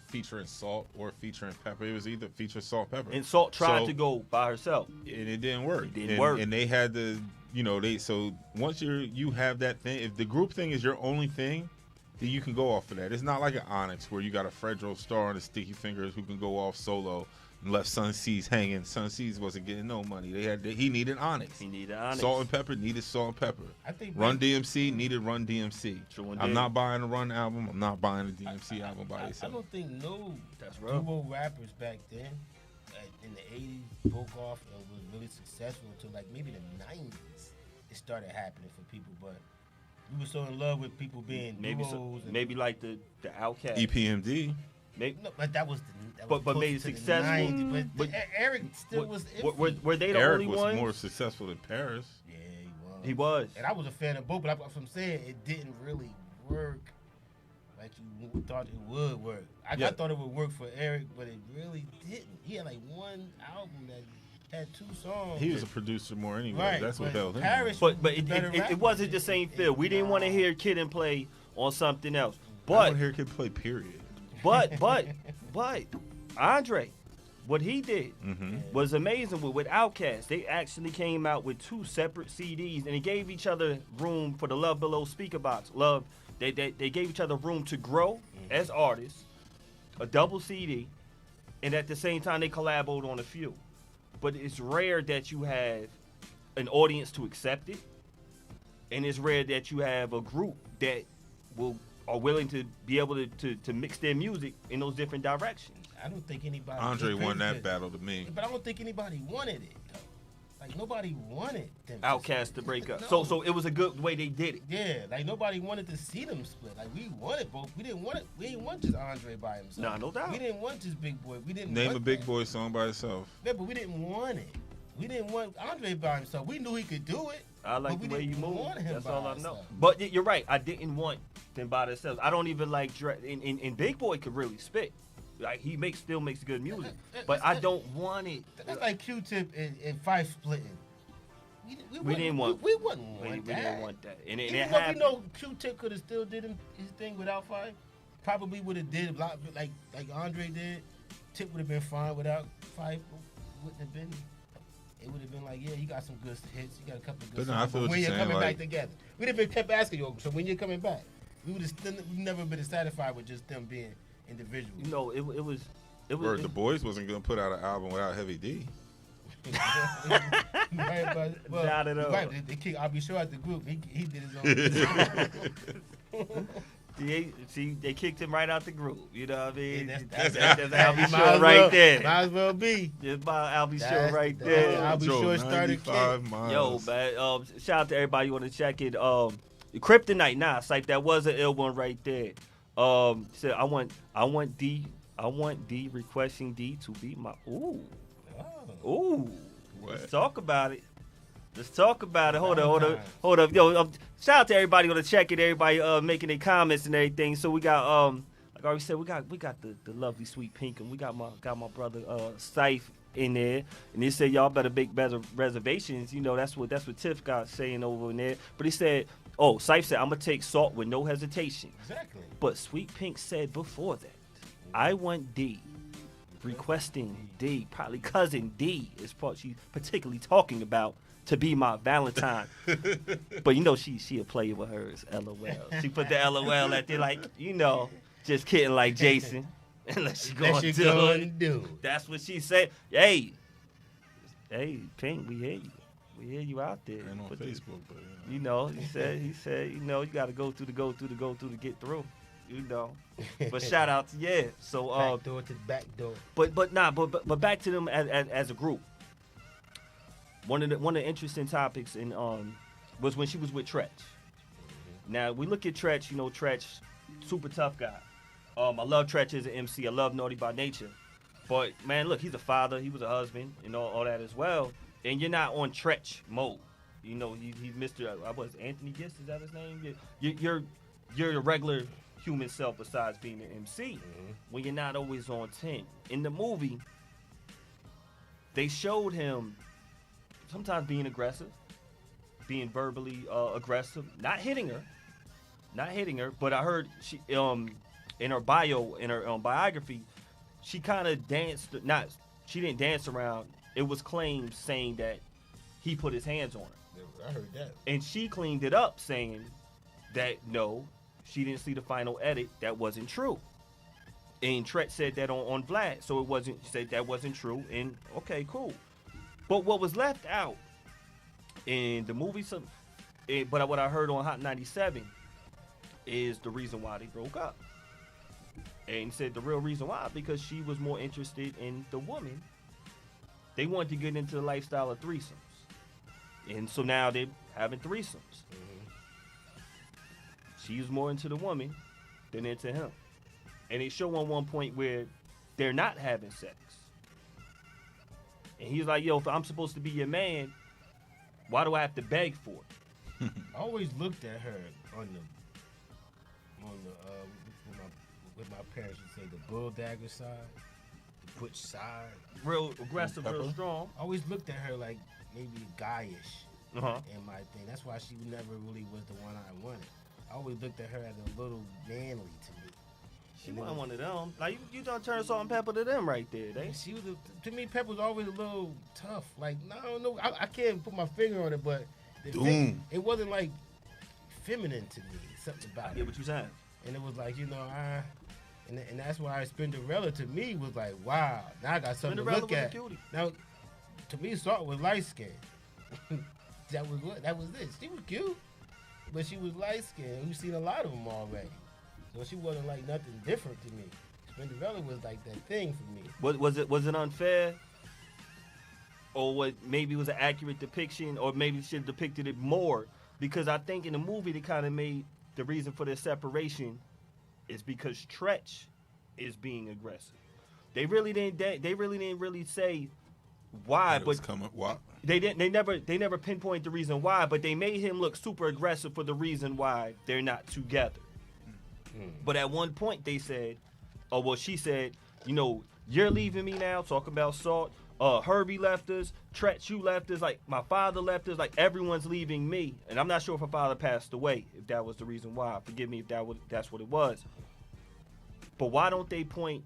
featuring Salt or featuring Pepper. It was either feature Salt, Pepper. And Salt tried to go by herself, and it didn't work. And they had to, so once you have that thing, if the group thing is your only thing, then you can go off of that. It's not like an Onyx where you got a Fredro Starr and a Sticky Fingers who can go off solo and left Sun C's hanging. Sun C's wasn't getting no money. He needed Onyx. Salt and Pepper needed Salt and Pepper. I think Run DMC needed Run DMC. I'm not buying a Run album. I'm not buying a DMC album by itself. I don't think duo rappers back then in the 80s broke off and was really successful until like maybe the 90s. It started happening for people, but we were so in love with people being duos. Maybe like the Outkast. EPMD. Maybe, no, but that was made it successful. 90s, but Eric still was iffy. Were they the Eric only ones? Eric was more successful than Paris. Yeah, he was. And I was a fan of both, but I'm saying it didn't really work like you thought it would work. I thought it would work for Eric, but it really didn't. He had like one album that had 2 songs. He was a producer more anyway. Right, that's what held him. But it wasn't the same feel. We didn't want to hear Kid and Play on something else. But I want to hear Kid Play, period. But Andre, what he did was amazing with Outkast. They actually came out with 2 separate CDs, and they gave each other room for the Love Below speaker box. They gave each other room to grow as artists, a double CD, and at the same time they collaborated on a few. But it's rare that you have an audience to accept it, and it's rare that you have a group that are willing to be able to mix their music in those different directions. I don't think anybody. Andre won that battle to me. But I don't think anybody wanted it, though. Like, nobody wanted them Outkast to break up. No. So it was a good way they did it. Yeah, like nobody wanted to see them split. Like, we wanted both. We didn't want it. We didn't want just Andre by himself. Nah, no doubt. We didn't want just Big Boy. We didn't name want a Big that. Boy song by itself. Yeah, but we didn't want it. We didn't want Andre by himself. We knew he could do it. I like the way you move. That's all I know. Himself. But you're right. I didn't want them by themselves. I don't even like and Big Boy could really spit. Like he still makes good music. But I don't want it. That's like Q-Tip and Fife splitting. We didn't want that. We didn't want that. And Even it though happened. we know Q-Tip could have still did his thing without Fife. probably would have did a lot like Andre did. Tip would have been fine without Fife. Wouldn't have been. It would have been like, yeah, you got some good hits, you got a couple of good But no, I songs. feel But what when you're you're saying, coming like- back together, we'd have been kept asking you. So when you're coming back, we would have never been satisfied with just them being individuals. You know, it was. Word, the boys wasn't gonna put out an album without Heavy D. Right, but, well, Not at all. right, they kicked I'll be sure out the group. He did his own. They kicked him right out the group. You know what I mean? Yeah, that's that's- Albie might Shore as right well- there. Might as well be. Just by Albie Shore That's- right that's- there. I'll be Drove sure started 95 miles. Yo, man. Shout out to everybody you want to check it. Kryptonite, Sype, that was an ill one right there. Said I want D requesting D to be my ooh. What? Let's talk about it. Hold up. Yo, shout out to everybody on the check it. Everybody making their comments and everything. So we got like I already said, we got the lovely Sweet Pink, and we got my brother Syfe in there, and he said y'all better make better reservations. You know that's what Tiff got saying over in there. But he said, Syfe said I'm gonna take Salt with no hesitation. Exactly. But Sweet Pink said before that, I want D. Requesting D, probably cousin D is what she's particularly talking about to be my Valentine. But you know she a player with hers, LOL. She put the LOL at there like, just kidding like Jason. Unless she going to do it. do. That's what she said. Hey, Pink, we hear you. We hear you out there. And on But Facebook, but he said, you got to go through to get through. But shout out to So Back door to the back door. but back to them as a group. One of the interesting topics was when she was with Tretch. Now we look at Tretch, Tretch, super tough guy. I love Tretch as an MC. I love Naughty by Nature. But man, look, he's a father. He was a husband, and all that as well. And you're not on Tretch mode. He's Mr. Anthony Gist. Is that his name? You're a regular human self besides being an MC when you're not always on 10. In the movie, they showed him sometimes being aggressive, being verbally aggressive, not hitting her, but I heard she in her biography, she kind of she didn't dance around. It was claims saying that he put his hands on her. I heard that. And she cleaned it up saying that no, she didn't see the final edit. That wasn't true. And Tretch said that on Vlad. So said that wasn't true. And okay, cool. But what was left out in the movie, but what I heard on Hot 97 is the reason why they broke up. And he said the real reason why, because she was more interested in the woman. They wanted to get into the lifestyle of threesomes. And so now they're having threesomes. She's more into the woman than into him. And they show on one point where they're not having sex. And he's like, yo, if I'm supposed to be your man, why do I have to beg for it? I always looked at her on the with my parents would say the bull dagger side, the butch side. Real aggressive, real strong. I always looked at her like maybe guyish Uh-huh. in my thing. That's why she never really was the one I wanted. I always looked at her as a little manly to me. She wasn't one of them. Like, you done turn Salt and Pepper to them right there. She was to me. Pep was always a little tough. Like, no, I don't know. I can't put my finger on it, but it wasn't like feminine to me. Something about I get it. what you saying. And it was like, and that's why Spinderella to me was like, wow. Now I got something to Spinderella look was a at. cutie. Now, to me, Salt was light skinned. That was it. She was cute, but she was light skinned. We've seen a lot of them already, so she wasn't like nothing different to me. Spinderella was like that thing for me. Was it unfair? Or maybe it was an accurate depiction, or maybe she depicted it more? Because I think in the movie they kind of made the reason for their separation is because Tretch is being aggressive. They really didn't really say why, but they never pinpoint the reason why, but they made him look super aggressive for the reason why they're not together. But at one point they said, she said, you're leaving me now, talking about Salt. Herbie left us, Tretch, you left us, like my father left us, like everyone's leaving me. And I'm not sure if her father passed away, if that was the reason why. Forgive me if that's what it was. But why don't they point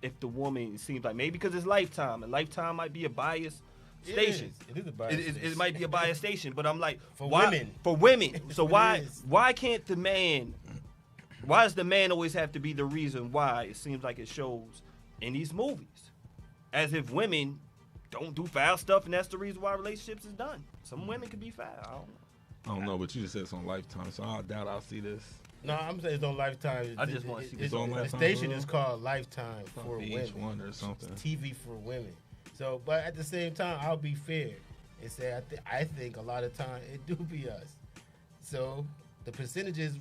if the woman, it seems like maybe because it's Lifetime, and Lifetime might be a biased station. It is a biased station. It might be a biased station, but I'm like, For why, women. For women. So It is. why can't the man? Why does the man always have to be the reason why it seems like it shows in these movies? As if women don't do foul stuff, and that's the reason why relationships is done. Some women could be foul. I don't know, but you just said it's on Lifetime, so I doubt I'll see this. No, I'm saying it's on Lifetime. I just want to see It's on The Lifetime, station bro? is called Lifetime for VH1 women. or something. It's TV for women. So, but at the same time, I'll be fair and say I think a lot of time it do be us. So the percentages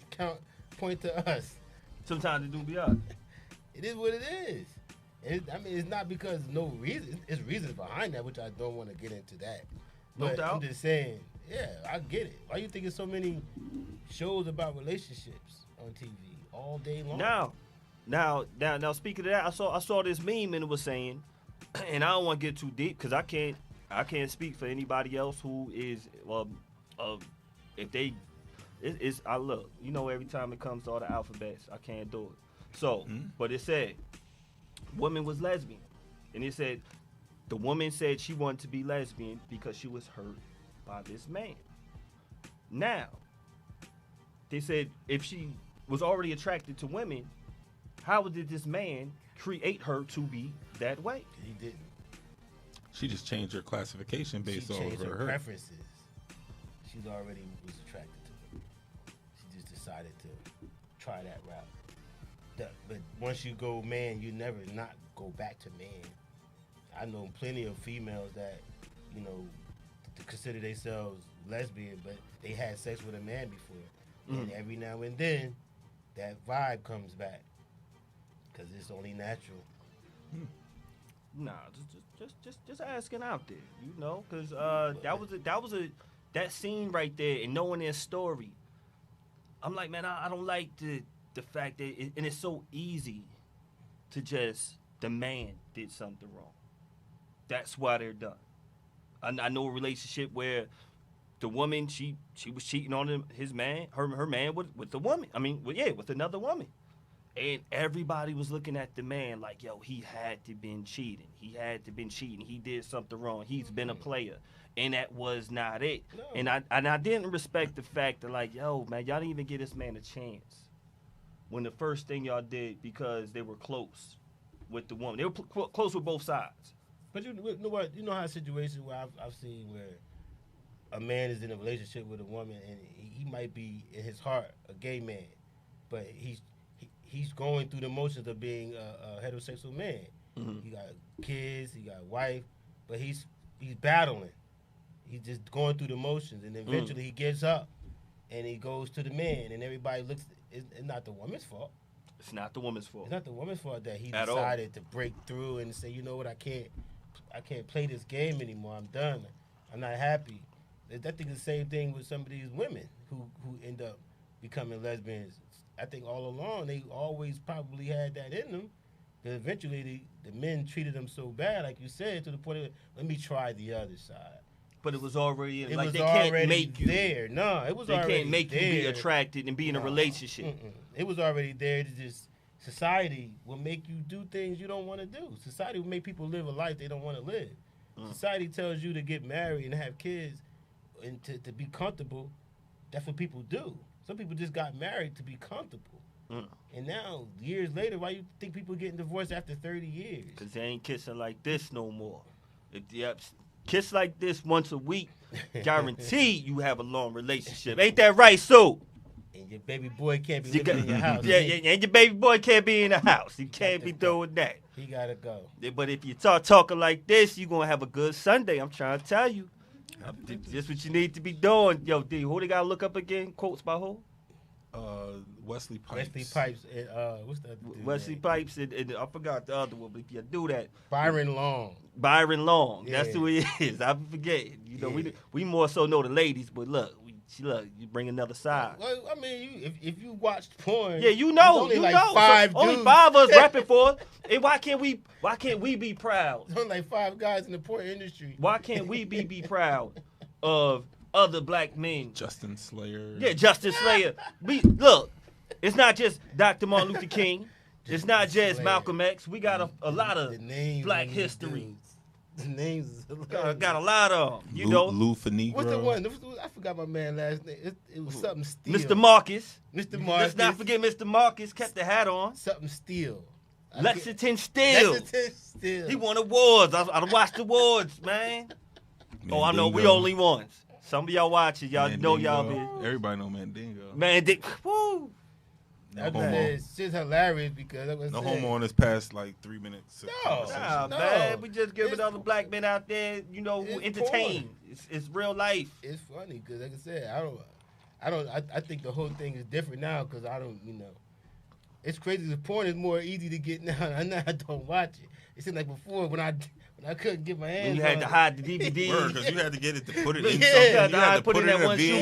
point to us. Sometimes it do be us. It is what it is. It's not because no reason. It's reasons behind that, which I don't want to get into that. No But doubt. I'm just saying, yeah, I get it. Why you think there's so many shows about relationships on TV all day long? Now, speaking of that, I saw this meme and it was saying, and I don't want to get too deep because I can't speak for anybody else who is if they it's I look, you know, every time it comes to all the alphabets, I can't do it. So, but it said woman was lesbian, and it said the woman said she wanted to be lesbian because she was hurt by this man. Now, they said if she was already attracted to women, how did this man create her to be that way? He didn't. She just changed her classification based She off changed of her her. preferences. She already was attracted to it. She just decided to try that route. But once you go man, you never not go back to man. I know plenty of females that, you know, consider themselves lesbian, but they had sex with a man before. And every now and then, that vibe comes back. Because it's only natural. Nah, just asking out there, you know, because that scene right there and knowing their story. I'm like, man, I don't like the fact that and it's so easy to just the man did something wrong. That's why they're done. I know a relationship where the woman she was cheating on his man, her man with the woman. I mean, with another woman. And everybody was looking at the man like, yo, he had to been cheating. He had to been cheating. He did something wrong. He's been a player. And that was not it. No. And I didn't respect the fact that, like, yo, man, y'all didn't even give this man a chance. When the first thing y'all did, because they were close with the woman. They were close with both sides. But you know what? You know how situations where I've seen where a man is in a relationship with a woman and he might be, in his heart, a gay man. But he's going through the motions of being a heterosexual man. Mm-hmm. He got kids, he got a wife, but he's battling. He's just going through the motions, and eventually he gets up and he goes to the man, and everybody looks. It's not the woman's fault. It's not the woman's fault. It's not the woman's fault that he At decided to break through and say, you know what, I can't play this game anymore. I'm done. I'm not happy. I think the same thing with some of these women who end up becoming lesbians. I think all along they always probably had that in them. But eventually the men treated them so bad, like you said, to the point of, let me try the other side. But it was already It like was they already can't make you there. No, it was they already can't make there. you be attracted and be in a relationship. It was already there to just society will make you do things you don't want to do. Society will make people live a life they don't want to live. Society tells you to get married and have kids and to be comfortable. That's what people do. Some people just got married to be comfortable. And now, years later, why you think people getting divorced after 30 years? Because they ain't kissing like this no more. Kiss like this once a week, guaranteed you have a long relationship. Ain't that right, Sue? And your baby boy can't be living in your house. Yeah, and your baby boy can't be in the house. He can't be doing that. He got to go. But if you start talking like this, you're going to have a good Sunday. I'm trying to tell you. Just what you need to be doing. Yo, D, who they got to look up again? Quotes by who? Wesley Pipes. Wesley Pipes. And, what's the other dude's Wesley name? Pipes, and I forgot the other one, but if you do that. Byron Long. Yeah. That's who he is. I forget. You know, we more so know the ladies, but look, you bring another side. Well, I mean, if you watched porn, yeah, you know, only you like know. five So only dudes. 5 of us rapping for us. And why can't we be proud? There's only like 5 guys in the porn industry. Why can't we be proud of other black men? Justin Slayer. Yeah, Justin Slayer. Look, it's not just Dr. Martin Luther King. It's not just Slayer. Malcolm X. We got a lot of The names black on these history. dudes. The names is Got a lot of them, you know. Lou for Negro. What's the one? I forgot my man's last name. It was something Steel. Mr. Marcus. Mr. Let's Marcus. not forget Mr. Marcus kept the hat on. Something Steel. Lexington Steel. Lexington Steel. He won awards. I watched awards, man. Oh, I know we Mandingo. only ones. Some of y'all watching, y'all know y'all Mandingo. be. Everybody know Mandingo. Man, woo. No That homo. shit's hilarious because that was No homo on this past like 3 minutes. of No. conversation. Nah, No. man. We just giving It's- other black men out there, you know, who It's entertain. It's real life. It's funny because, like I said, I think the whole thing is different now because I don't, it's crazy. The porn is more easy to get now. And now I don't watch it. It seemed like before when I couldn't get my hands When you had on to it. hide the DVD. Word, because you had to get it to put it in Yeah. something. You had You to had to put put it it in in a one VHS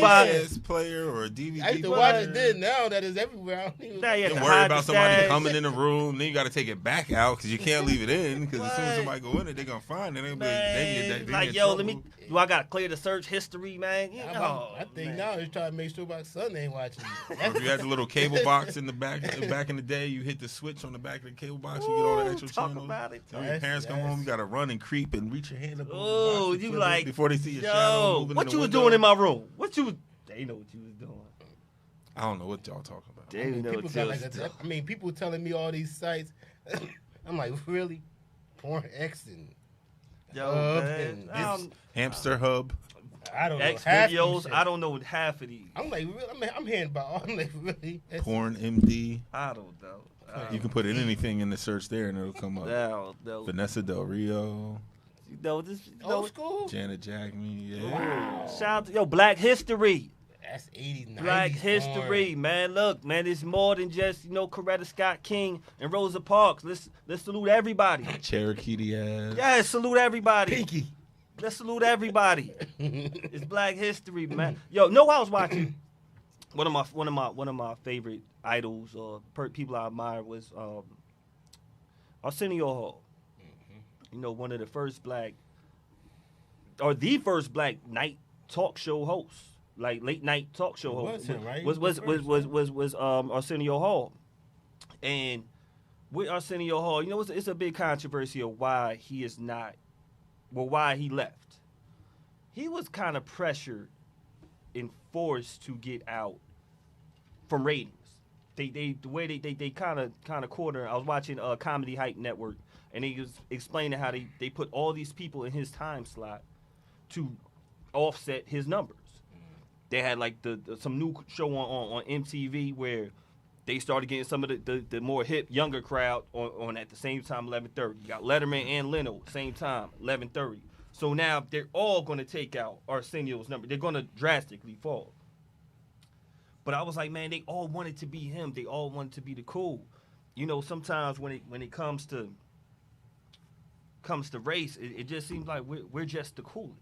shoebox. player or a DVD I used to player. watch it then. Now that is everywhere. I don't even. Now you have Don't to worry hide about the somebody stash. coming in the room. Then you got to take it back out because you can't leave it in. Because as soon as What? somebody go in it, they're gonna find it. They'll be like, Man, they like, in yo, trouble. let me. Do I gotta clear the search history, man? I think now it's trying to make sure my son ain't watching it. Or if you had the little cable box in the back in the day, you hit the switch on the back of the cable box, you get all the extra Talk channels. about it. So when your parents come home, you gotta run and creep and reach your hand up. over the Oh, box and you flip it like before they see your shadow yo? moving. What in you the was window. doing in my room? What you? They know what you was doing. I don't know what y'all talking about. They know People what got you like was doing. people telling me all these sites. I'm like, really? Porn X and Yo, Hub man. and this. Hamster Hub. I don't know. X half these videos. shit. I don't know half of these. I'm like, really? I'm hearing about all. I'm like, really? That's- Porn MD. I don't know. You can put in anything in the search there and it'll come up. No. Vanessa Del Rio, You know this. Old school. Janet Jackman, yeah. Wow. Shout out to Black History. That's 80s, 90s. Black history, porn. man. Look, man, it's more than just Coretta Scott King and Rosa Parks. Let's salute everybody. Cherokee Diaz. Yeah, salute everybody. Pinky. Let's salute everybody. It's Black history, man. Yo, know what I was watching? One of my favorite idols or people I admire was Arsenio Hall. One of the first black the first black night talk show hosts, like late night talk show It hosts. was him, right? Was He was the first. Arsenio Hall, and with Arsenio Hall, it's a big controversy of why he is not, why he left. He was kind of pressured and forced to get out from ratings. The way they kind of corner. I was watching Comedy Hype Network, and he was explaining how they put all these people in his time slot to offset his numbers. They had like some new show on MTV where they started getting some of the more hip younger crowd on at the same time 11:30. You got Letterman and Leno same time 11:30. So now they're all going to take out Arsenio's number. They're going to drastically fall. But I was like, man, they all wanted to be him. They all wanted to be the cool. Sometimes when it comes to race, it just seems like we're just the coolest.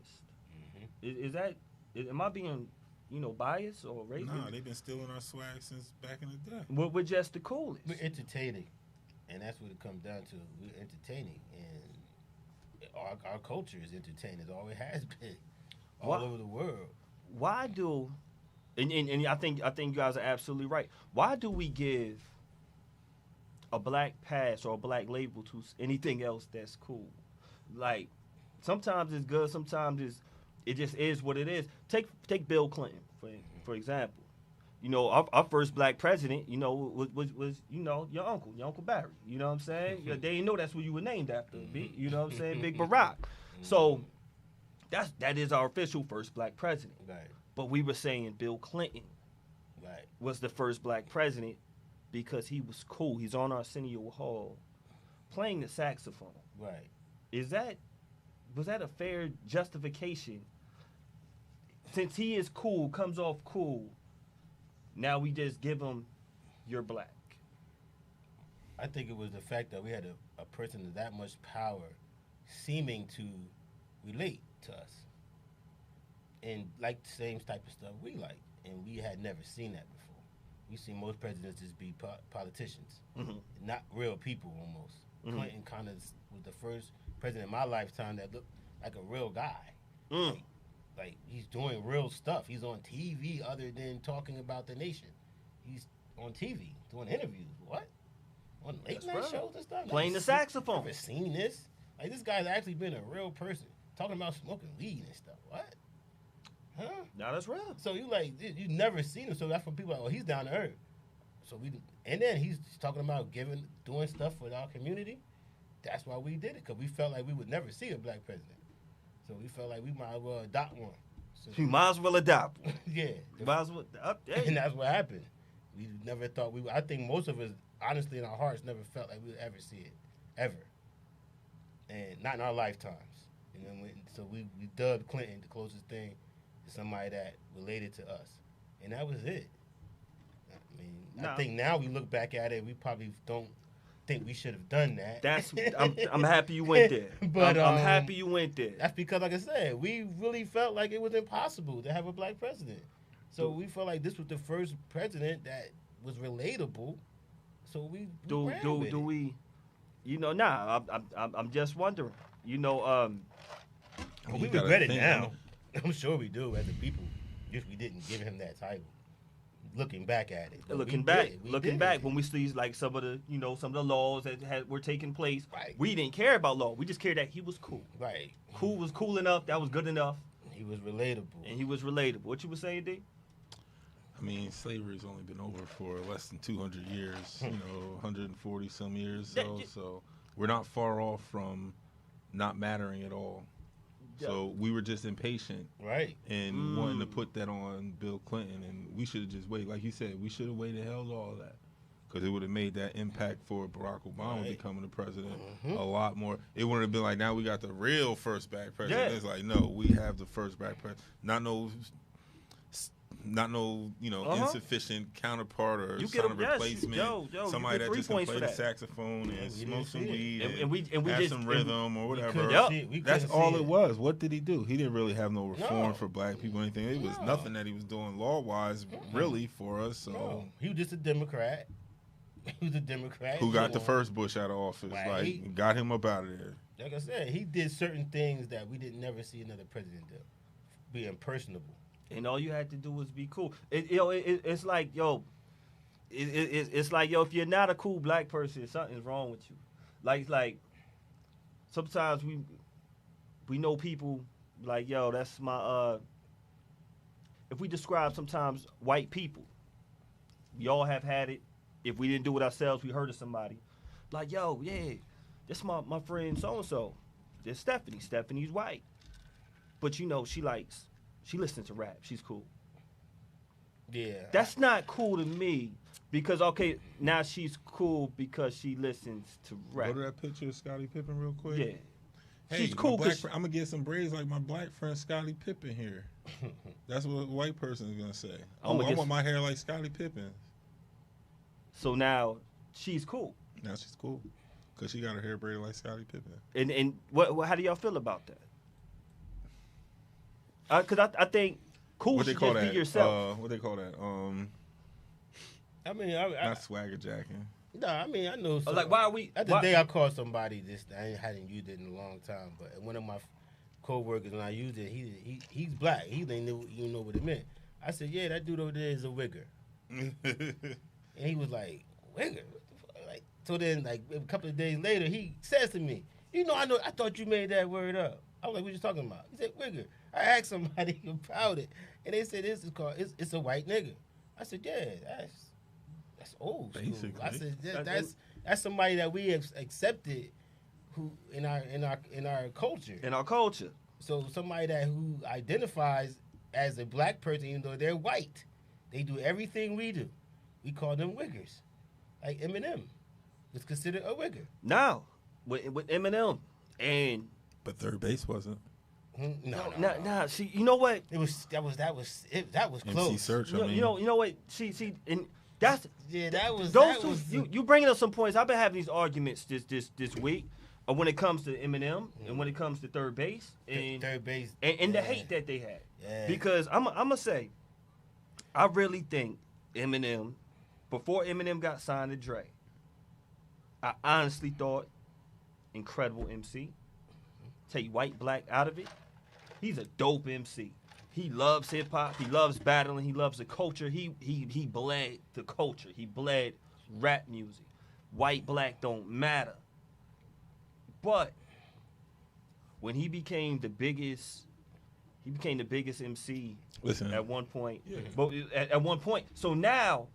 Is that? Am I being biased or racist? No, they've been stealing our swag since back in the day. We're just the coolest. We're entertaining, and that's what it comes down to. We're entertaining, and our culture is entertaining. It always has been, all over the world. Why do? And I think you guys are absolutely right. Why do we give a black pass or a black label to anything else that's cool? Like sometimes it's good, sometimes it just is what it is. Take Bill Clinton for example. Our first black president, was your uncle Barry. You know what I'm saying? They didn't know that's what you were named after. You know what I'm saying? Big Barack. So that is our official first black president. Right. But we were saying Bill Clinton was the first black president because he was cool. He's on Arsenio Hall playing the saxophone. Right. Was that a fair justification? Since he is cool, comes off cool, now we just give him you're black. I think it was the fact that we had a person of that much power seeming to relate to us and like the same type of stuff we like, and we had never seen that before. We seen most presidents just be politicians, not real people almost. Clinton kind of was the first president in my lifetime that looked like a real guy. Like he's doing real stuff. He's on TV other than talking about the nation. He's on TV doing interviews. What? on late That's night right. shows and stuff. Playing the Never saxophone. Never seen this. Like, this guy's actually been a real person talking about smoking weed and stuff. What? Huh? Now that's real. So you never seen him. So that's when people are like, oh, he's down to earth. So and then he's talking about doing stuff for our community. That's why we did it, because we felt like we would never see a black president. So we felt like we might as well adopt one. So, You might as well adopt one. yeah. You might as well. And that's what happened. We never thought I think most of us, honestly, in our hearts, never felt like we would ever see it. Ever. And not in our lifetimes. And then so we dubbed Clinton the closest thing to somebody that related to us. And that was it. I mean, I think now we look back at it, we probably don't think we should have done that. I'm happy you went there. But I'm happy you went there. That's because, like I said, we really felt like it was impossible to have a black president. So we felt like this was the first president that was relatable. So we ran with it. we? You know, I'm just wondering. You know, we regret it now. I'm sure we do as a people. If we didn't give him that title. Looking back at it. Looking back, when we see like some of the laws that were taking place, right. We didn't care about law. We just cared that he was cool. Right. Cool was cool enough. That was good enough. He was relatable. And he was relatable. What you were saying, D? I mean, slavery's only been over for less than 200 years, 140 some years. So we're not far off from not mattering at all. So we were just impatient, right, and wanting to put that on Bill Clinton, and we should have just waited. Like you said, we should have waited held all of that, because it would have made that impact for Barack Obama becoming the president a lot more. It wouldn't have been like, now we got the real first black president. Yeah. It's like, no, we have the first black president. Not no insufficient counterpart or son of replacement. Somebody that just can play the saxophone and smoke some weed and we have just, some rhythm or whatever. That's all it was. What did he do? He didn't really have no reform for black people or anything. It was nothing that he was doing law-wise really for us. So he was just a Democrat. He was a Democrat who got the first Bush out of office, like got him up out of there. Like I said, he did certain things that we didn't never see another president do. Being personable. And all you had to do was be cool. It's like, it's like, if you're not a cool black person, something's wrong with you. Like sometimes we know people like, that's my, if we describe sometimes white people, we all have had it. If we didn't do it ourselves, we heard of somebody. Like, that's my friend so-and-so. There's Stephanie. Stephanie's white. But, she listens to rap. She's cool. Yeah. That's not cool to me because, okay, now she's cool because she listens to rap. Go to that picture of Scottie Pippen real quick. Yeah. Hey, she's cool. I'm going to get some braids like my black friend Scottie Pippen here. That's what a white person is going to say. I want my hair like Scottie Pippen. So now she's cool. Now she's cool because she got her hair braided like Scottie Pippen. And how do y'all feel about that? Because I think cool should just be yourself. What they call that? I mean, not swagger jacking. No, I mean, I know. Like, why are we? The day I called somebody this, I hadn't used it in a long time, but one of my co-workers, when I used it, he's black. He didn't even know what it meant. I said, yeah, that dude over there is a wigger. And he was like, wigger? What the fuck? Like, so then, like, a couple of days later, he says to me, I thought you made that word up. I was like, what you talking about? He said, wigger. I asked somebody about it, and they said this is called it's a white nigga. I said, yeah, that's old school. Basically. I said that's somebody that we have accepted who in our culture. In our culture. So somebody who identifies as a black person, even though they're white, they do everything we do. We call them wiggers, like Eminem was considered a wigger. No, with Eminem but third base wasn't. No. See, you know what? That was close. MC Search, you know what? See, and that's you bringing up some points. I've been having these arguments this week when it comes to Eminem and when it comes to third base and the hate that they had. Yeah. Because I'm gonna say, I really think Eminem, before Eminem got signed to Dre, I honestly thought incredible MC. Take white, black out of it. He's a dope MC. He loves hip hop. He loves battling. He loves the culture. He bled the culture. He bled rap music. white, black don't matter. But when he became the biggest MC Listen, at one point. Yeah. But at one point, so now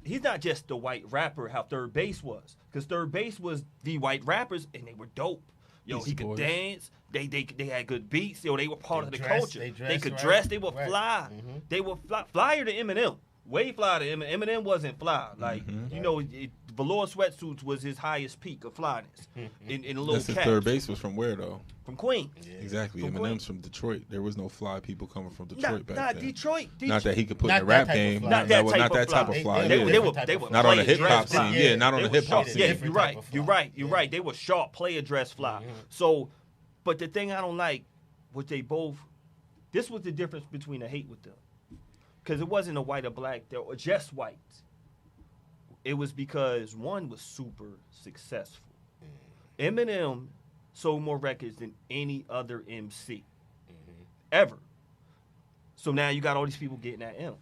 he's not just the white rapper how Third Base was, because Third Base was the white rappers and they were dope. Yo, Beastie he could Boys. dance. They had good beats. Yo, they were part of the dressed- culture. they They dressed could right. dress. They were Right. fly. Mhm. They were flyer to Eminem. Way flyer to Eminem. Eminem wasn't fly. Like you know, velour sweatsuits was his highest peak of flyness. In a little that's his cap. third base was from where though? From Queens. Exactly. From Eminem's Queens. from Detroit. There was no fly people coming from Detroit back Not then. Detroit. Not that he could put in Not the that rap type of game. fly. Not that Not type of that type fly. of fly. They yeah. were- They different were type of Not on the player hip hop dress fly. scene. Yeah, not on They the were hip hop sharp. scene. Yeah, Different you're type right. of You're fly. right. You're Yeah. right. They were sharp player dress fly. So, but the thing I don't like, what they both, this was the difference between the hate with them, because it wasn't a white or black, they were just white. It was because one was super successful. Eminem sold more records than any other MC ever. So now you got all these people getting at M.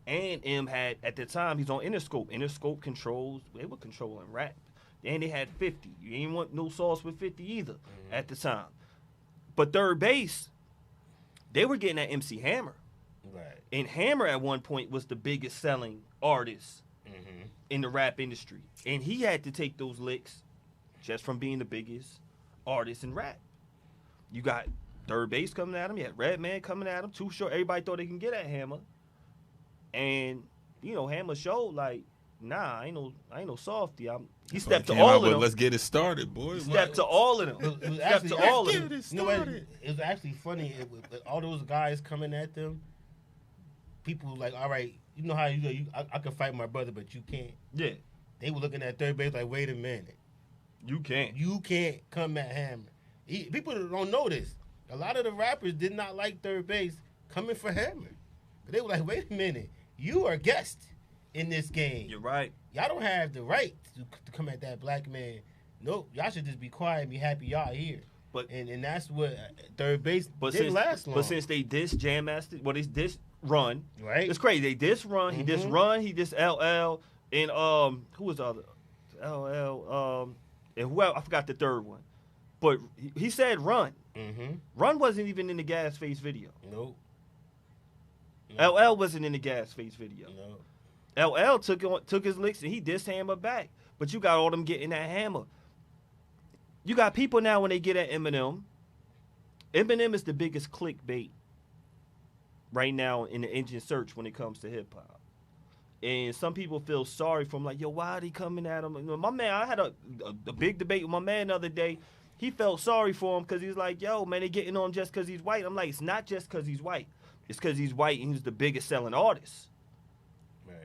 And M had, at the time, he's on Interscope. Interscope controls, they were controlling rap. And they had 50. You ain't want no sauce with 50 either at the time. But Third Base, they were getting at MC Hammer. Right. And Hammer at one point was the biggest selling artist in the rap industry. And he had to take those licks just from being the biggest artist in rap. You got Third Base coming at him. You had Redman coming at him. Too Short. Everybody thought they can get at Hammer. And, you know, Hammer showed like, nah, I ain't no softy. He stepped to Came out all of with, them. Let's get it started, boy. He stepped to all of them. It was Stepped actually, to all of Get them. it you know what? started. It was actually funny. With all those guys coming at them, people were like, all right, you know how I can fight my brother, but you can't. Yeah, They were looking at Third Base like, wait a minute. you can't. You can't come at Hammer. People don't know this. A lot of the rappers did not like Third Base coming for Hammer. They were like, wait a minute. You are guest in this game. You're right. Y'all don't have the right to come at that black man. Nope. Y'all should just be quiet and be happy y'all here. But And that's what Third Base but didn't since last long. but since they diss Jam Master, well, they diss Run. Right. It's crazy. They diss Run. He diss Run. He diss LL. And who was the other? LL. And whoever, I forgot the third one. But he said Run. Mm-hmm. Run wasn't even in the Gas Face video. Nope. LL wasn't in the Gas Face video. No. LL took his licks and he dissed Hammer back. But you got all them getting that Hammer. You got people now when they get at Eminem. Eminem is the biggest clickbait right now in the engine search when it comes to hip hop. And some people feel sorry for him, like, yo, why are they coming at him? You know, my man, I had a big debate with my man the other day. He felt sorry for him because he's like, yo, man, they getting on him just because he's white. I'm like, it's not just because he's white. It's because he's white and he's the biggest selling artist. Right.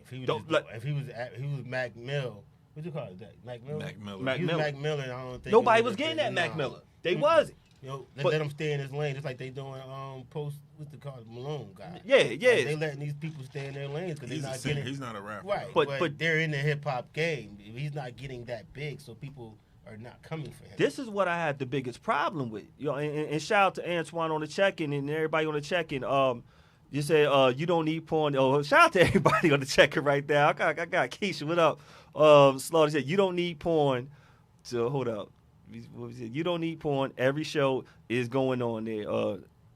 If he was, Don't let- if he was Mac Mill, what you call it? Mac Miller. Mac Miller. Mac He was Miller. Mac Miller. I don't think Nobody it was would've getting been- at Mac nah. Miller. They wasn't. You know, But- let him stay in his lane, just like they doing post with the Malone guy. Yeah, Like, yeah. they letting these people stay in their lanes because they're He's a not singer. getting He's not a rapper. right. But- But they're in the hip hop game. He's not getting that big, so people are not coming for him. This is what I had the biggest problem with. You know, and shout out to Antoine on the check-in and everybody on the check-in. You said you don't need porn. Oh, shout out to everybody on the check-in right there. I got Keisha. What up? Slaughter said you don't need porn. So hold up. What was it? You don't need porn. Every show is going on there.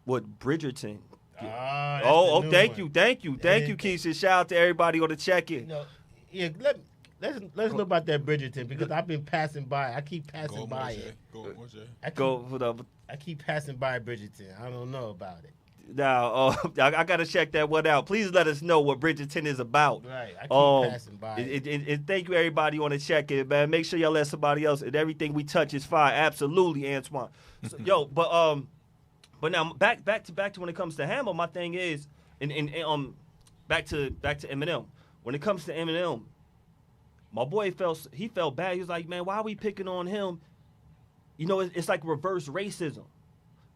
What Bridgerton? That's Oh, the new thank one. you, thank you, Keisha. Shout out to everybody on the check-in. You know, yeah. Let's know about that Bridgerton because I've been passing by. I keep passing Go by Moshe. it. Go Moshe. Hold up. I keep passing by Bridgerton. I don't know about it. Now, I got to check that one out. Please let us know what Bridgerton is about. Right. I keep passing by. And thank you, everybody, on the check-in, man. Make sure y'all let somebody else, and everything we touch is fire. Absolutely, Antoine. So, yo, but now back to when it comes to Hammer, my thing is, back to Eminem. When it comes to Eminem, my boy felt bad. He was like, man, why are we picking on him? You know, it's like reverse racism.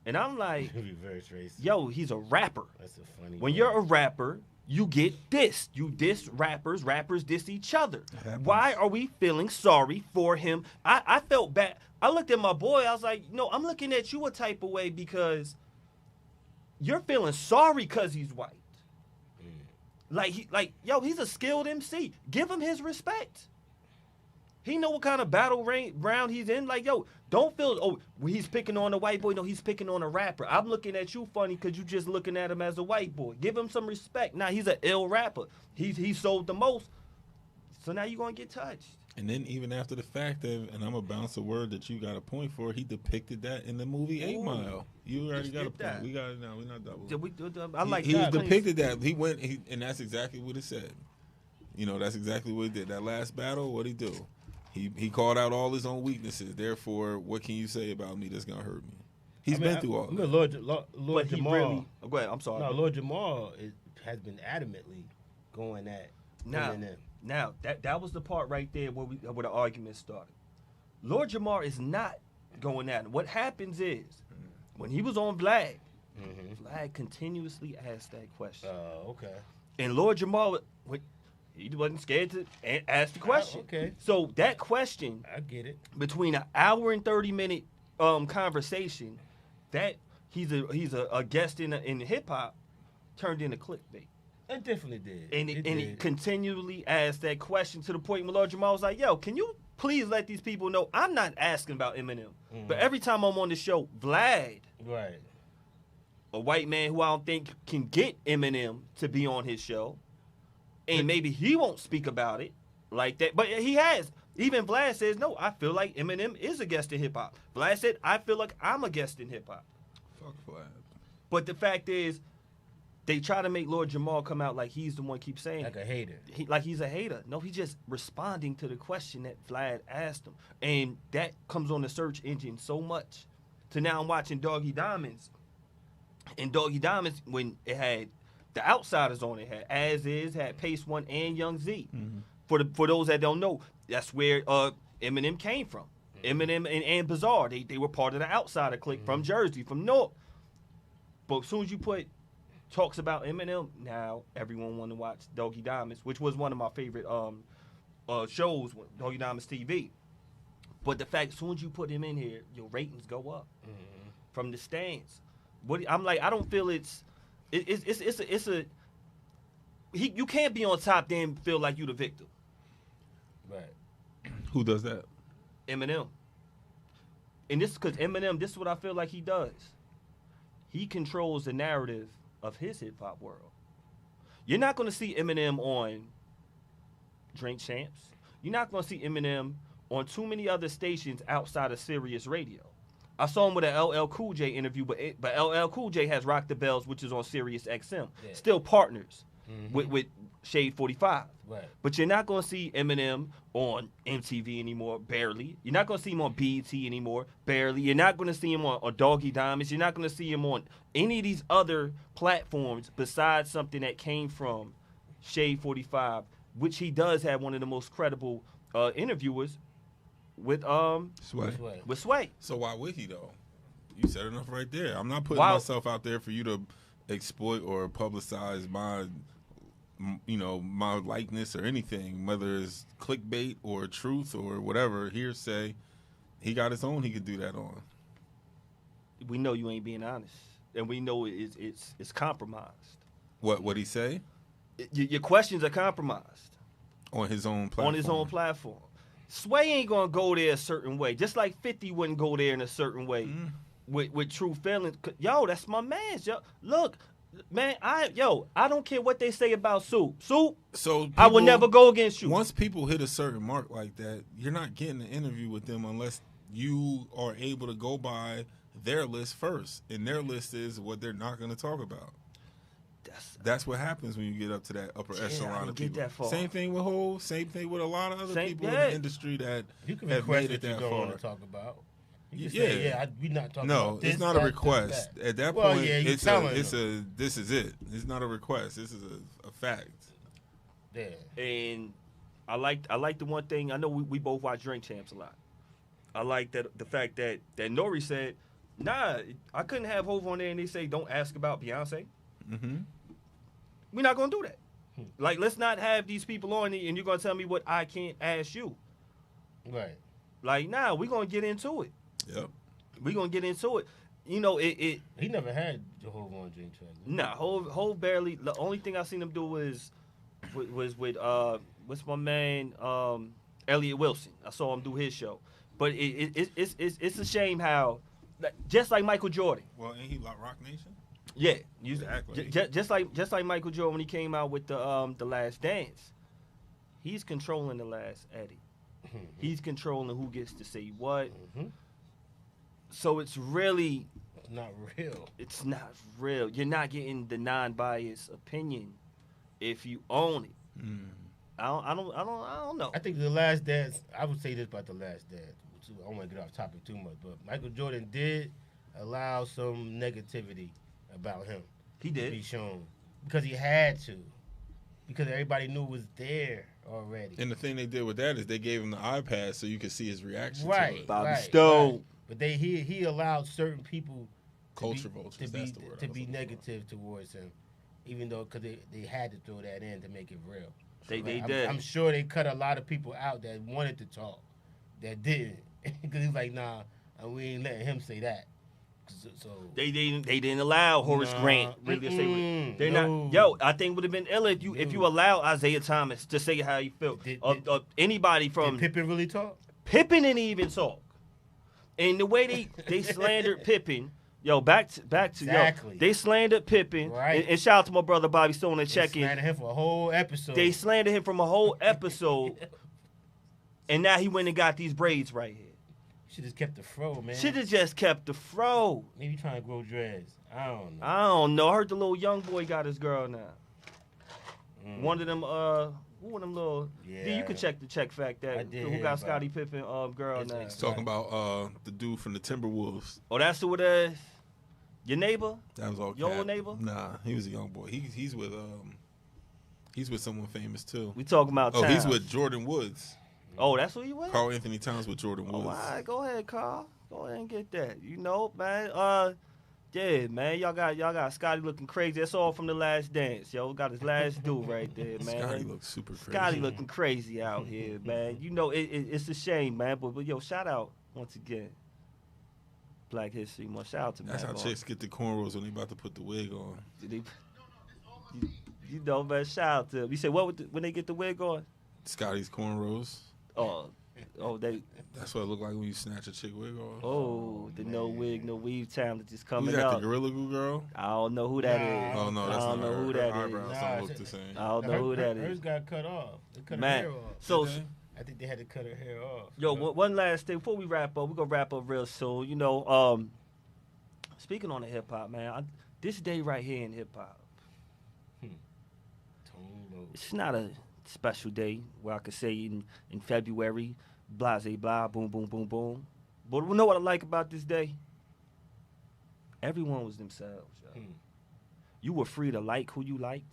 And I'm like, Reverse race. yo, he's a rapper. That's a funny. When word. you're a rapper, you get dissed. You diss rappers. Rappers diss each other. happens. Why are we feeling sorry for him? I felt bad. I looked at my boy. I was like, no, I'm looking at you a type of way because you're feeling sorry because he's white. Yo, he's a skilled MC. Give him his respect. He know what kind of round he's in. Like, yo, don't feel, he's picking on a white boy. No, he's picking on a rapper. I'm looking at you funny because you just looking at him as a white boy. Give him some respect. Now, he's an ill rapper. He sold the most. So now you're going to get touched. And then even after the fact of, and I'm going to bounce a word that you got a point for, he depicted that in the movie 8 Mile. You already got a point. That. We got it now. We're not double. I like he that. depicted that. He went, and that's exactly what it said. You know, that's exactly what he did. That last battle, what'd he do? He called out all his own weaknesses. Therefore, what can you say about me that's going to hurt me? He's been through all that. Lord Jamal. Go ahead. I'm sorry. No, Lord Jamal has been adamantly going at Eminem. Now, that was the part right there where the argument started. Lord Jamar is not going at him. What happens is, when he was on Vlad, Vlad continuously asked that question. Oh, okay. And Lord Jamar, he wasn't scared to ask the question. Okay. So that question, I get it. between an hour and 30-minute conversation, that he's a guest in hip hop, turned into clickbait. It definitely did. And he continually asked that question to the point where Lord Jamal was like, yo, can you please let these people know I'm not asking about Eminem. But every time I'm on the show, Vlad, right, a white man who I don't think can get Eminem to be on his show, and maybe he won't speak about it like that. But he has. Even Vlad says, no, I feel like Eminem is a guest in hip-hop. Vlad said, I feel like I'm a guest in hip-hop. Fuck Vlad. But the fact is, they try to make Lord Jamal come out like he's the one keep saying like a hater. Like he's a hater. No, he's just responding to the question that Vlad asked him. And that comes on the search engine so much. So now I'm watching Doggy Diamonds. And Doggy Diamonds, when it had the Outsiders on it, had As Is, had Pace One, and Young Z. Mm-hmm. For those that don't know, that's where Eminem came from. Mm-hmm. Eminem and Bizarre, they were part of the Outsider clique from Jersey, from North. But as soon as you put talks about Eminem, now everyone want to watch Doggy Diamonds, which was one of my favorite shows, Doggy Diamonds TV. But the fact, as soon as you put him in here, your ratings go up from the stands. I'm like, I don't feel you can't be on top then feel like you the victim. Right. Who does that? Eminem. And this is because Eminem, this is what I feel like he does. He controls the narrative of his hip-hop world. You're not going to see Eminem on Drink Champs. You're not going to see Eminem on too many other stations outside of Sirius Radio. I saw him with an LL Cool J interview, but LL Cool J has Rock the Bells, which is on Sirius XM. Yeah. Still partners with Shade 45. Right. But you're not going to see Eminem on MTV anymore, barely. You're not going to see him on BET anymore, barely. You're not going to see him on Doggy Diamonds. You're not going to see him on any of these other platforms besides something that came from Shade 45, which he does have one of the most credible interviewers with Sway. With Sway. So why would he though? You said enough right there. I'm not putting myself out there for you to exploit or publicize my likeness or anything, whether it's clickbait or truth or whatever, hearsay. He got his own he could do that on. We know you ain't being honest. And we know it's compromised. What'd he say? Your questions are compromised. On his own platform. On his own platform. Sway ain't gonna go there a certain way. Just like 50 wouldn't go there in a certain way with true feelings. Yo, that's my man. Yo, look, man, I don't care what they say about Soup. So people, I would never go against you. Once people hit a certain mark like that, you're not getting an interview with them unless you are able to go by their list first. And their list is what they're not going to talk about. That's what happens when you get up to that upper echelon of people. Same thing with Hov. Same thing with a lot of other people in the industry that you can have made it that far. Want to talk about. You can say, we're not talking about this. No, it's not a request. At that point, this is it. It's not a request. This is a fact. Yeah. And I like the one thing. I know we both watch Drink Champs a lot. I like that the fact that Nori said, nah, I couldn't have Hov on there and they say don't ask about Beyonce. Mm-hmm. We're not going to do that. Like, let's not have these people on and you're going to tell me what I can't ask you. Right. Like, nah, we're going to get into it. Yep. We're going to get into it. You know, He never had Hov on Drink Champs. Nah, Hov barely. The only thing I seen him do was with what's my man, Elliot Wilson. I saw him do his show. But it's a shame how, just like Michael Jordan. Well, ain't he Rock Nation? Yeah, Exactly. just like Michael Jordan when he came out with the Last Dance. He's controlling the Last Eddie. He's controlling who gets to say what. So it's really not real. It's not real. You're not getting the non-biased opinion if you own it. I don't know. I think the Last Dance. I would say this about the Last Dance. I don't want to get off topic too much, but Michael Jordan did allow some negativity about him. He did. To be shown because he had to, because everybody knew it was there already. And the thing they did with that is they gave him the iPad so you could see his reaction Right, to it. Bobby Stone. Right. But he allowed certain people Culture vultures, that's the word. to be negative towards him, even though because they had to throw that in to make it real. They Like, did. I'm sure they cut a lot of people out that wanted to talk, that didn't, because he's like, nah, we ain't letting him say that. So they didn't allow Horace Grant really to say. They're not. Yo, I think it would have been ill if you allow Isaiah Thomas to say how he felt. Anybody from did Pippen really talk? Pippen didn't even talk, and the way they slandered Pippen. Yo, back to Exactly. Yo. They slandered Pippen, Right. and shout out to my brother Bobby Stone and check in. They slandered him for a whole episode. They slandered him from a whole episode, and now he went and got these braids right here. Should have kept the fro, man. Should have just kept the fro. Maybe trying to grow dreads. I don't know. I don't know. I heard the little young boy got his girl now. One of them, who of them little? Yeah. D, you can check fact I that did who hear got about Scottie it. Pippen girl It's now. like- Talking about the dude from the Timberwolves. Oh, that's who it is. Your neighbor? That was all Your cap. old neighbor? Nah, he was a young boy. He's with someone famous too. We talking about. Oh, he's Towns. with Jordan Woods. Oh, that's who you with? Carl Anthony Towns with Jordan Oh, Woods. all right, go ahead, Carl. Go ahead and get that. You know, man. Yeah, man. Y'all got Scotty looking crazy. That's all from the Last Dance. Yo, got his last dude right there, man. Scotty looks super crazy. Scotty looking crazy out here, man. You know, it's a shame, man. But yo, shout out once again. Black History Month. Shout out to That's Matt how Barnes. chicks get the cornrows when they about to put the wig on. You know, man. Shout out to. You say what when they get the wig on? Scotty's cornrows. Oh, they. That's what it look like when you snatch a chick wig off. Oh, the no wig, no weave talent just Who's coming that? up. The Gorilla Glue girl? I don't know who that is. Oh no, that's I don't not know her. who Her that is. eyebrows Nah, don't look it's- the same. I don't know who that Hers is. got cut off. They cut Man, her hair off. so Did they? I think they had to cut her hair off. yo, one last thing before we wrap up. We're gonna wrap up real soon. You know, speaking on the hip hop, man, this day right here in hip hop, Tone low. it's not a special day where I could say in February, blase blah, boom, boom, boom, boom. But you know what I like about this day? Everyone was themselves. Yo. You were free to like who you liked.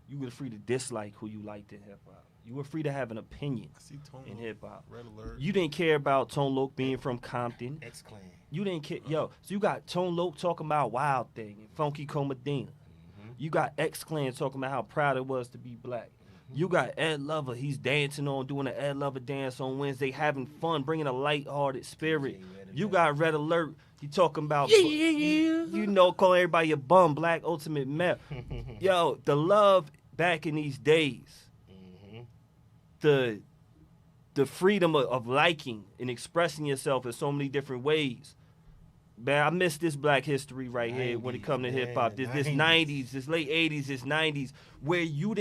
You were free to dislike who you liked in hip hop. You were free to have an opinion I see Tone in Loc. hip hop. Red alert. You didn't care about Tone Loc being from Compton. X-Clan. You didn't care. Yo, so you got Tone Loc talking about Wild Thing and Funky Comadina. You got X-Clan talking about how proud it was to be black. You got Ed Lover. He's dancing doing an Ed Lover dance on Wednesday, having fun, bringing a lighthearted spirit. You got Red Alert. He talking about, you know, calling everybody a bum, Black Ultimate Male. Yo, the love back in these days, the freedom of liking and expressing yourself in so many different ways. Man, I miss this Black history right here when it comes to 90s, hip hop. man, This 90s. 90s, this late 80s, this 90s, where you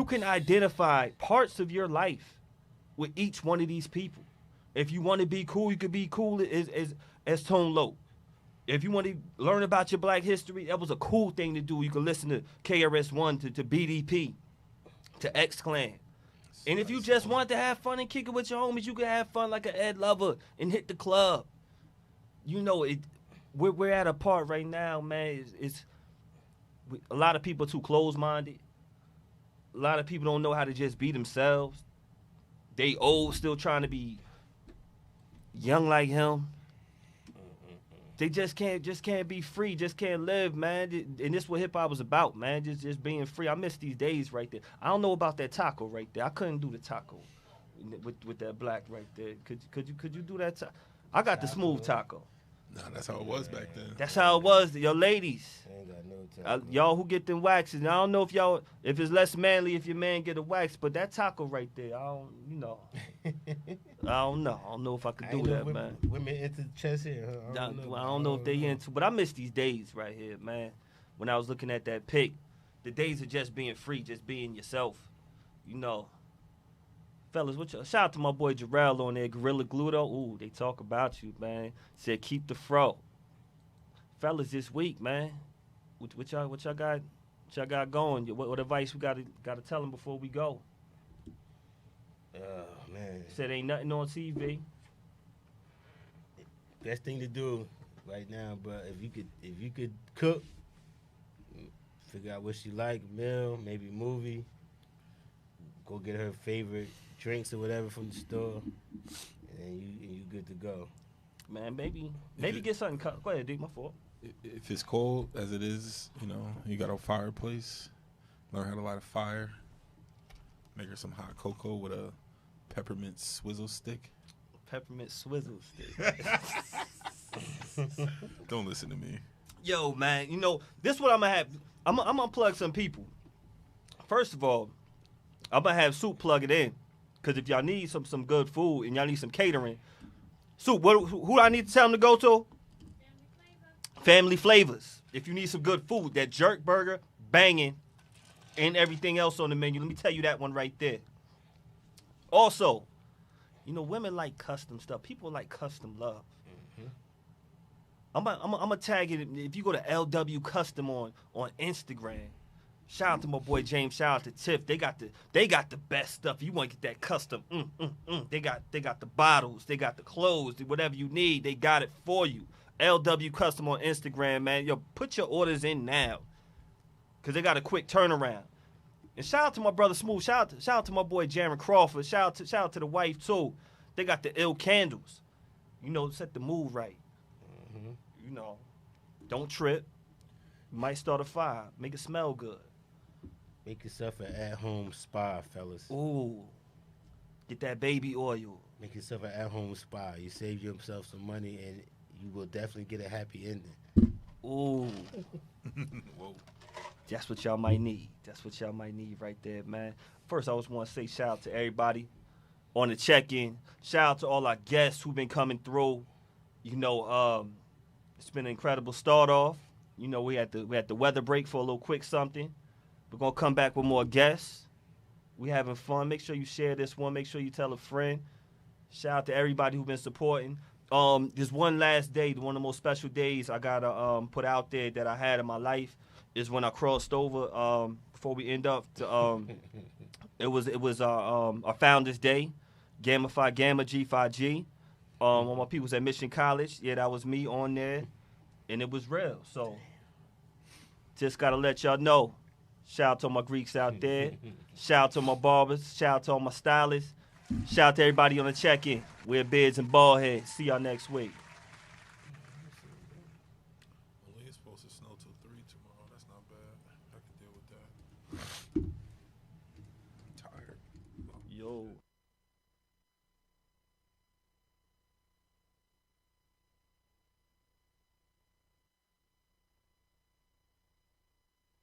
can identify parts of your life with each one of these people. If you want to be cool, you could be cool as Tone Loc. If you want to learn about your Black history, that was a cool thing to do. You could listen to KRS-One, to BDP, to X-Clan. And if you just want to have fun and kick it with your homies, you can have fun like an Ed Lover and hit the club. You know, we're at a part right now, man. It's a lot of people too closed-minded. A lot of people don't know how to just be themselves. They old, still trying to be young like him. They just can't be free, just can't live, man. And this is what hip hop was about, man. Just being free. I miss these days right there. I don't know about that taco right there. I couldn't do the taco with that black right there. Could you do that? I got the smooth taco. No, that's how it was back then. That's how it was. Your ladies, I ain't got no time. y'all who get them waxes. Now, I don't know if it's less manly if your man get a wax, but that taco right there, I don't know. I don't know if I could do that, man. Women into chest here. Huh? I don't know if they into, but I miss these days right here, man. When I was looking at that pic, the days of just being free, just being yourself, you know. Fellas, shout out to my boy Jarrell on there, Gorilla Gluto. Ooh, they talk about you, man. Said keep the fro. Fellas, this week, man, what y'all got going? What advice we gotta tell them before we go? Oh man. Said ain't nothing on TV. Best thing to do right now, but if you could cook, figure out what she like, meal, maybe movie, go get her favorite drinks or whatever from the store, and you good to go. Man, maybe get something cut. Go ahead, D, my fault. If it's cold as it is, you got a fireplace. Learn how to light a fire. Make her some hot cocoa with a peppermint swizzle stick. Peppermint swizzle stick. Don't listen to me. Yo, man, this is what I'm gonna have. I'm gonna plug some people. First of all, I'm gonna have Soup plug it in, cause if y'all need some good food and y'all need some catering, Soup, who do I need to tell them to go to? Family Flavors. If you need some good food, that jerk burger, banging, and everything else on the menu. Let me tell you that one right there. Also, women like custom stuff. People like custom love. I'm gonna tag it. If you go to LW Custom on Instagram, shout out to my boy James. Shout out to Tiff. They got the best stuff. You want to get that custom? They got the bottles. They got the clothes. Whatever you need, they got it for you. LW Custom on Instagram, man. Yo, put your orders in now, cause they got a quick turnaround. And shout out to my brother Smooth. Shout out to my boy Jaron Crawford. Shout out to the wife too. They got the ill candles. Set the mood right. Don't trip. You might start a fire. Make it smell good. Make yourself an at-home spa, fellas. Ooh. Get that baby oil. Make yourself an at-home spa. You save yourself some money, and you will definitely get a happy ending. Ooh. Whoa. That's what y'all might need. That's what y'all might need right there, man. First, I just want to say shout out to everybody on the check-in. Shout out to all our guests who've been coming through. It's been an incredible start off. We had the weather break for a little quick something. We're going to come back with more guests. We having fun. Make sure you share this one. Make sure you tell a friend. Shout out to everybody who's been supporting. There's one last day, one of the most special days I got to put out there that I had in my life is when I crossed over before we end up to, it was our Founders Day, Gamma Phi Gamma G5G. All my people's at Mission College. Yeah, that was me on there, and it was real. So just got to let y'all know. Shout out to my Greeks out there. Shout out to my barbers. Shout out to all my stylists. Shout out to everybody on the check-in. We're Beards N Baldheads. See y'all next week. Well, it's supposed to snow till 3 tomorrow. That's not bad. I can deal with that. I'm tired. Yo.